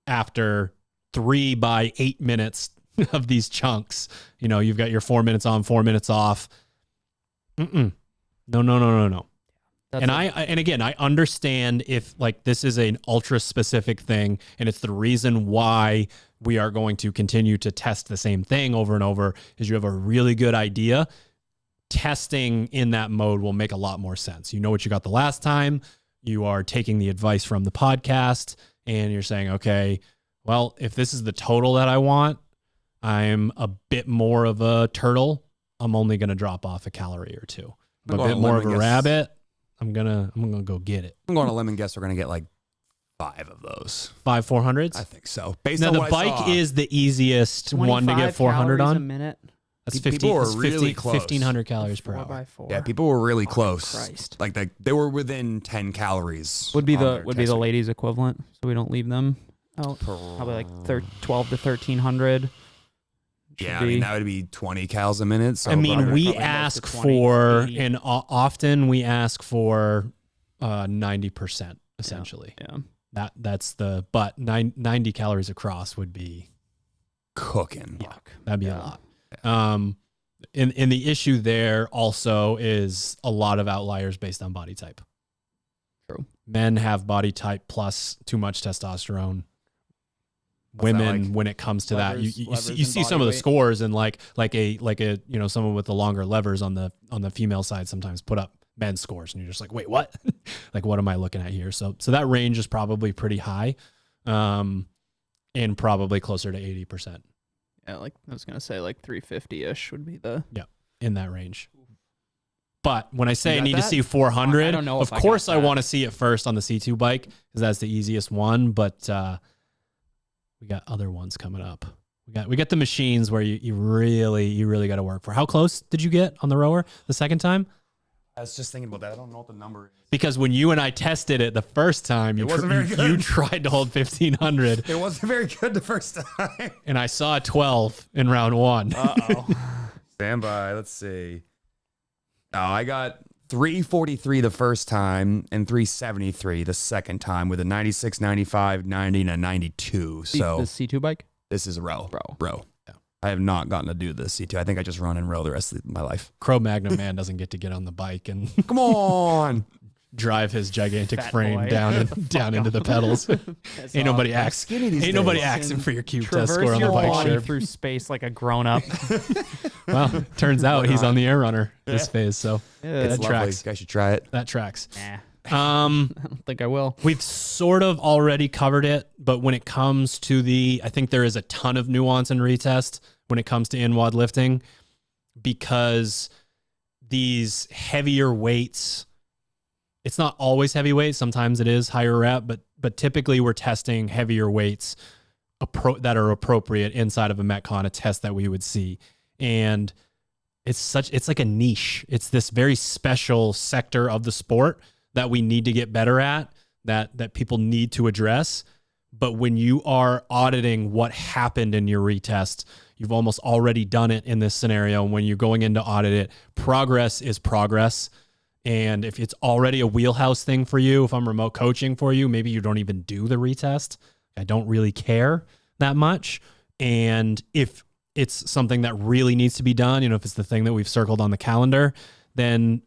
after 3 by 8 minutes of these chunks, you've got your 4 minutes on, 4 minutes off. No. And again, I understand if like this is an ultra specific thing, and it's the reason why we are going to continue to test the same thing over and over, is you have a really good idea. Testing in that mode will make a lot more sense. You know what you got the last time. You are taking the advice from the podcast and you're saying, okay, well, if this is the total that I want, I'm a bit more of a turtle, I'm only going to drop off a calorie or two. I'm a bit more of a rabbit, I'm gonna go get it. I'm going to lemon guess we're going to get like 5 of those. 5 400s? I think so. Based now, on the what bike I saw. is the easiest one to get 400 on. A minute. That's People were 50, really close. 1,500 calories per hour. 4x4. Yeah, people were really close. Christ. Like they were within 10 calories. Would be on their the testing. ladies equivalent, so we don't leave them out. Probably like 12 to 1,300. Yeah, I mean, that would be 20 cals a minute. So I mean, probably we close to ask 20, for, 80. and often we ask for 90% essentially. Yeah. That's the, but 90 calories across would be cooking. that'd be a lot. And the issue there also is a lot of outliers based on body type. True. Men have body type plus too much testosterone. What's that Women, like? when it comes to that, you Levers see and some of body the weight. scores, and like a someone with the longer levers on the female side sometimes put up men's scores, and you're just like, wait, what? Like, what am I looking at here? So that range is probably pretty high, and probably closer to 80%. Yeah, like I was gonna say, like 350-ish would be the. In that range. But when I say I got need to that? see 400, I don't know of if I course got I that. want to see it first on the C2 bike because that's the easiest one. But we got other ones coming up. We got the machines where you really got to work for. How close did you get on the rower the second time? I was just thinking about that. I don't know what the number is. Because when you and I tested it the first time, It wasn't very you good. tried to hold 1500, It wasn't very good the first time. and I saw a 12 in round one. Uh-oh. Stand by. Let's see. Oh, I got 343 the first time and 373 the second time with a 96, 95, 90, and a 92. So the C2 bike? this is a row. Bro. Yeah. I have not gotten to do the C2. I think I just run and row the rest of my life. Cro-Magnon man doesn't get to get on the bike and Come on. drive his gigantic Fat frame boy. down into the pedals. Ain't nobody skinny these ain't nobody days. asking for your cube test Traverse score on the your bike body shirt. through space like a grown-up. Well, turns out he's on the air runner this phase, so Yeah, It's that lovely. tracks. You guys should try it. That tracks. nah, I don't think I will. We've sort of already covered it, but when it comes to I think there is a ton of nuance in retest when it comes to in-WOD lifting, because these heavier weights, it's not always heavy weights. Sometimes it is higher rep, but typically we're testing heavier weights that are appropriate inside of a Metcon, a test that we would see. And it's like a niche. It's this very special sector of the sport that we need to get better at, that people need to address. But when you are auditing what happened in your retest, you've almost already done it in this scenario. And when you're going in to audit it, progress is progress. And if it's already a wheelhouse thing for you, if I'm remote coaching for you, maybe you don't even do the retest. I don't really care that much. And if it's something that really needs to be done, if it's the thing that we've circled on the calendar, then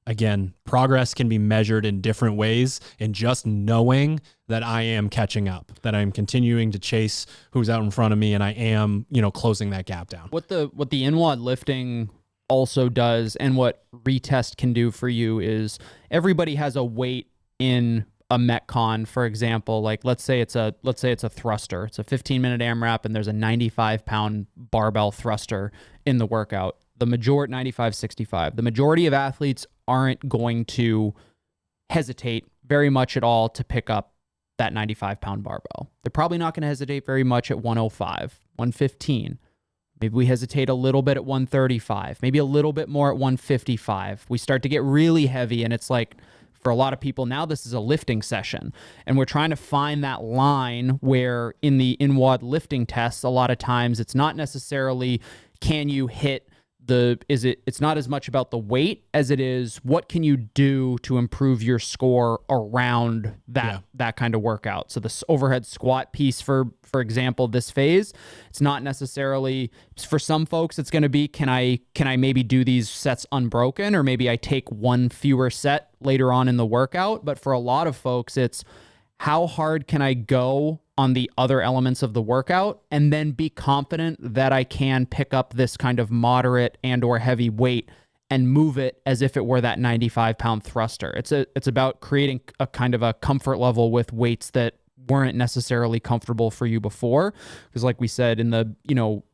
again, progress can be measured in different ways. And just knowing that I am catching up, that I'm continuing to chase who's out in front of me, and I am, closing that gap down. What the in-WOD lifting also does, and what retest can do for you, is everybody has a weight in a Metcon. For example, like let's say it's a thruster. It's a 15-minute AMRAP, and there's a 95-pound barbell thruster in the workout. The majority 95-65. The majority of athletes aren't going to hesitate very much at all to pick up that 95-pound barbell. They're probably not going to hesitate very much at 105, 115. Maybe we hesitate a little bit at 135, maybe a little bit more at 155. We start to get really heavy, and it's like, for a lot of people now, this is a lifting session, and we're trying to find that line where in the in-WOD lifting tests, a lot of times it's not necessarily can you hit it's not as much about the weight as it is what can you do to improve your score around that kind of workout. So the overhead squat piece, for example, this phase, it's not necessarily, for some folks it's going to be can I maybe do these sets unbroken, or maybe I take one fewer set later on in the workout. But for a lot of folks, it's how hard can I go on the other elements of the workout and then be confident that I can pick up this kind of moderate and or heavy weight and move it as if it were that 95-pound thruster. It's about creating a kind of a comfort level with weights that weren't necessarily comfortable for you before. Because like we said, in the,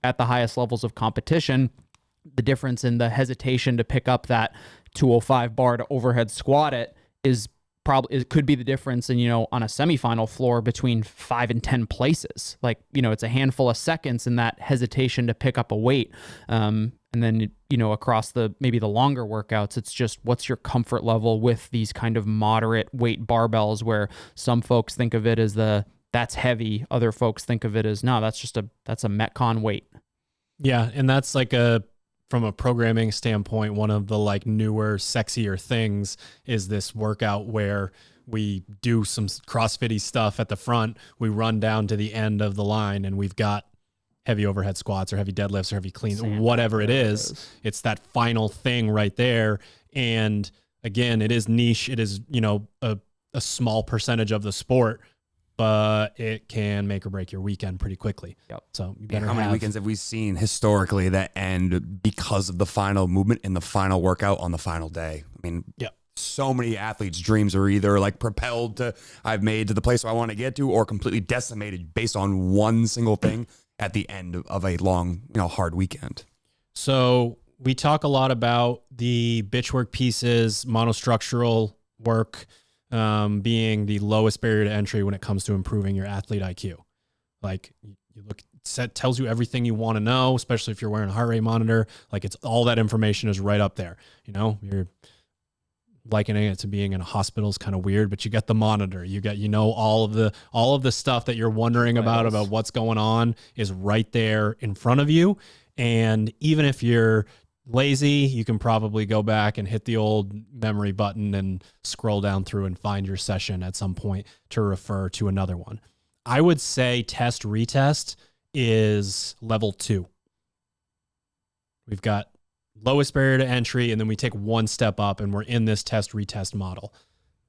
at the highest levels of competition, the difference in the hesitation to pick up that 205 bar to overhead squat it is probably it could be the difference in, on a semifinal floor between 5 and 10 places. Like, it's a handful of seconds in that hesitation to pick up a weight. And then, across maybe the longer workouts, it's just what's your comfort level with these kind of moderate weight barbells, where some folks think of it as that's heavy. Other folks think of it as, no, that's a Metcon weight. Yeah. And that's like from a programming standpoint, one of the like newer, sexier things is this workout where we do some CrossFit-y stuff at the front. We run down to the end of the line and we've got heavy overhead squats or heavy deadlifts or heavy cleans, whatever it is. It's that final thing right there. And again, it is niche. It is, a small percentage of the sport, but it can make or break your weekend pretty quickly. Yep. So you better how many weekends have we seen historically that end because of the final movement in the final workout on the final day? I mean, so many athletes' dreams are either like propelled to I've made to the place I want to get to, or completely decimated based on one single thing at the end of a long, hard weekend. So we talk a lot about the bitch work pieces, monostructural work, being the lowest barrier to entry when it comes to improving your athlete IQ. Like you look, set tells you everything you want to know, especially if you're wearing a heart rate monitor. Like it's all that information is right up there. You're likening it to being in a hospital is kind of weird, but you get the monitor, you got, all of the stuff that you're wondering about what's going on is right there in front of you. And even if you're lazy, you can probably go back and hit the old memory button and scroll down through and find your session at some point to refer to another one. I would say test retest is level 2. We've got lowest barrier to entry, and then we take one step up and we're in this test retest model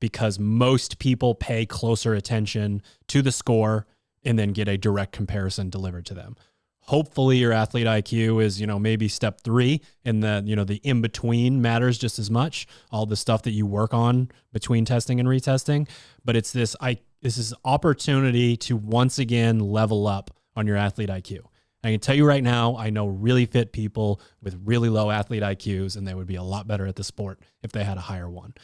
because most people pay closer attention to the score and then get a direct comparison delivered to them. Hopefully your athlete IQ is, maybe step 3, and the in-between matters just as much, all the stuff that you work on between testing and retesting. But it's this is opportunity to once again level up on your athlete IQ. I can tell you right now, I know really fit people with really low athlete IQs, and they would be a lot better at the sport if they had a higher one.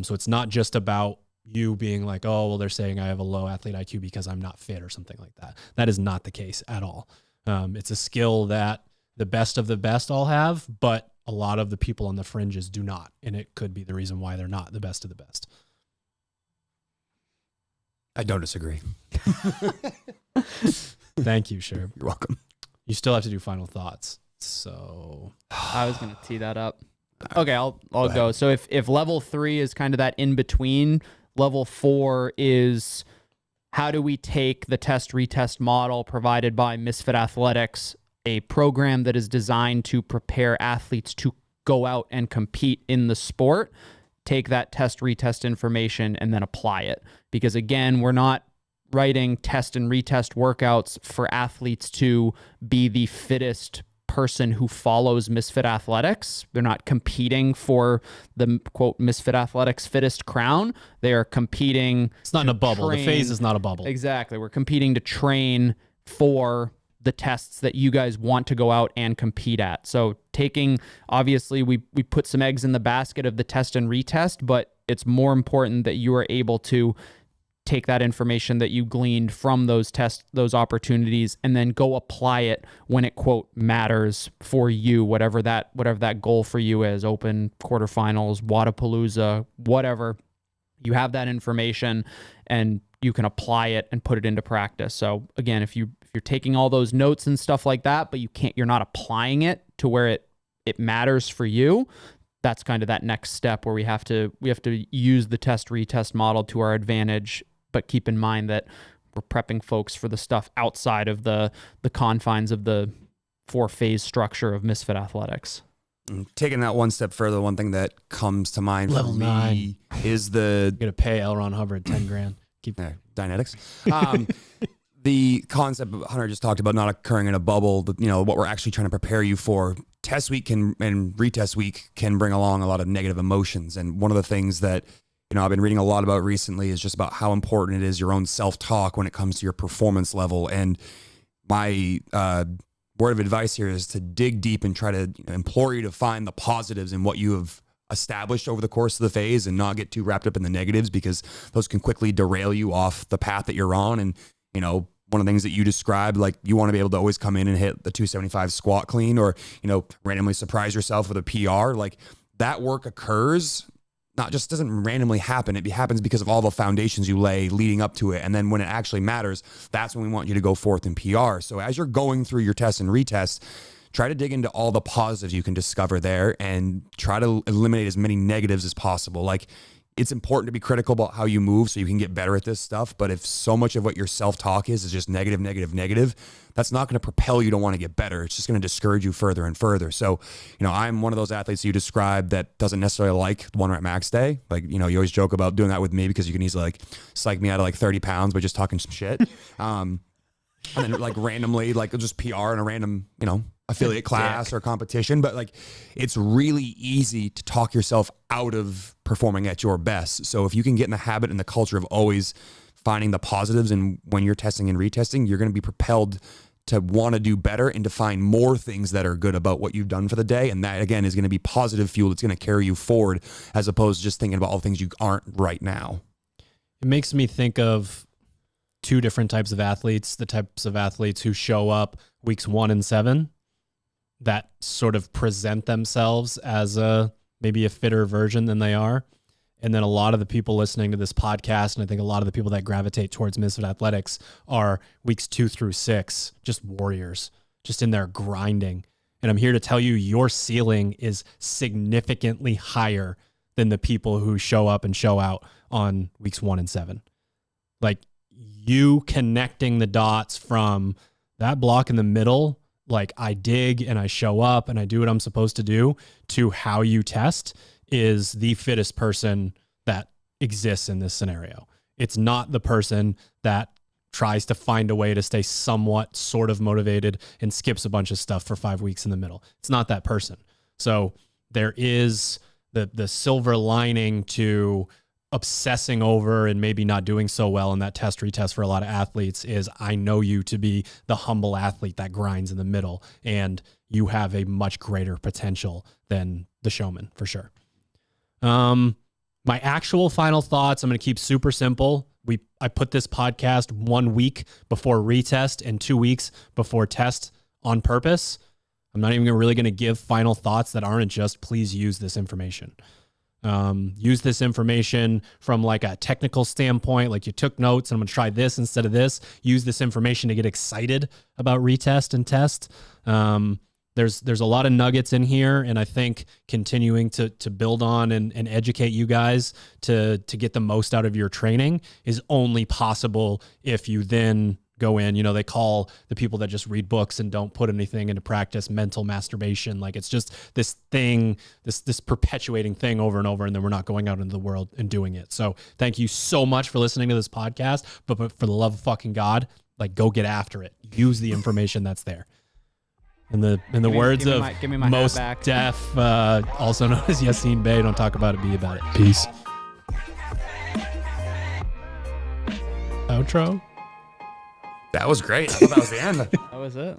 So it's not just about you being like, oh, well, they're saying I have a low athlete IQ because I'm not fit or something like that. That is not the case at all. It's a skill that the best of the best all have, but a lot of the people on the fringes do not. And it could be the reason why they're not the best of the best. I don't disagree. Thank you, Sherb. You're welcome. You still have to do final thoughts. So I was going to tee that up. Okay, I'll go. So if level 3 is kind of that in between, level 4 is how do we take the test retest model provided by Misfit Athletics, a program that is designed to prepare athletes to go out and compete in the sport, take that test retest information and then apply it. Because again, we're not writing test and retest workouts for athletes to be the fittest person who follows Misfit Athletics. They're not competing for the quote Misfit Athletics fittest crown. They are competing. It's not in a bubble. The phase is not a bubble. Exactly. We're competing to train for the tests that you guys want to go out and compete at. So obviously we put some eggs in the basket of the test and retest, but it's more important that you are able to take that information that you gleaned from those tests, those opportunities, and then go apply it when it quote matters for you, whatever that goal for you is, open, quarterfinals, Wadapalooza, whatever. You have that information and you can apply it and put it into practice. So again, if you're taking all those notes and stuff like that, but you're not applying it to where it matters for you, that's kind of that next step where we have to use the test retest model to our advantage. But keep in mind that we're prepping folks for the stuff outside of the confines of the 4-phase structure of Misfit Athletics. Taking that one step further, one thing that comes to mind Level for me 9 is the you're gonna pay L. Ron Hubbard $10,000. Keep Dynetics. The concept Hunter just talked about not occurring in a bubble. What we're actually trying to prepare you for. Test week and retest week can bring along a lot of negative emotions, and one of the things that I've been reading a lot about recently is just about how important it is your own self-talk when it comes to your performance level. And my word of advice here is to dig deep and try to implore you to find the positives in what you have established over the course of the phase and not get too wrapped up in the negatives, because those can quickly derail you off the path that you're on. And, you know, one of the things that you described, like you want to be able to always come in and hit the 275 squat clean, or, you know, randomly surprise yourself with a PR. Like that work occurs, not just doesn't randomly happen. It happens because of all the foundations you lay leading up to it. And then when it actually matters, that's when we want you to go forth in PR. So as you're going through your tests and retests, try to dig into all the positives you can discover there and try to eliminate as many negatives as possible. Like, it's important to be critical about how you move so you can get better at this stuff. But if so much of what your self-talk is just negative, negative, negative, that's not going to propel you to want to get better. It's just going to discourage you further and further. So, you know, I'm one of those athletes you described that doesn't necessarily like 1 rep max day. Like, you know, you always joke about doing that with me because you can easily like psych me out of like 30 pounds by just talking some shit. And then like randomly, like just PR in a random, you know, affiliate class or competition. But like, it's really easy to talk yourself out of performing at your best. So if you can get in the habit and the culture of always finding the positives, and when you're testing and retesting, you're going to be propelled to want to do better and to find more things that are good about what you've done for the day. And that again is going to be positive fuel that's going to carry you forward, as opposed to just thinking about all the things you aren't right now. It makes me think of two different types of athletes: the types of athletes who show up weeks 1 and 7 that sort of present themselves as maybe a fitter version than they are. And then a lot of the people listening to this podcast, and I think a lot of the people that gravitate towards Misfit Athletics, are weeks 2 through 6, just warriors, just in there grinding. And I'm here to tell you, your ceiling is significantly higher than the people who show up and show out on weeks 1 and 7. Like, you connecting the dots from that block in the middle, like I dig and I show up and I do what I'm supposed to do, to how you test, is the fittest person that exists in this scenario. It's not the person that tries to find a way to stay somewhat sort of motivated and skips a bunch of stuff for 5 weeks in the middle. It's not that person. So there is the silver lining to obsessing over and maybe not doing so well in that test retest for a lot of athletes is, I know you to be the humble athlete that grinds in the middle, and you have a much greater potential than the showman for sure. My actual final thoughts, I'm going to keep super simple. I put this podcast 1 week before retest and 2 weeks before test on purpose. I'm not even really going to give final thoughts that aren't just, please use this information. Use this information from like a technical standpoint, like you took notes and I'm going to try this instead of this. Use this information to get excited about retest and test. There's a lot of nuggets in here, and I think continuing to build on and educate you guys to get the most out of your training is only possible if you then go in. You know, they call the people that just read books and don't put anything into practice mental masturbation. Like, it's just this thing, this perpetuating thing over and over, and then we're not going out into the world and doing it. So thank you so much for listening to this podcast, but for the love of fucking God, like, go get after it. Use the information that's there. In the words of Most Def, also known as Yassine Bey, don't talk about it, be about it. Peace. Outro. That was great. I thought that was the end. That was it.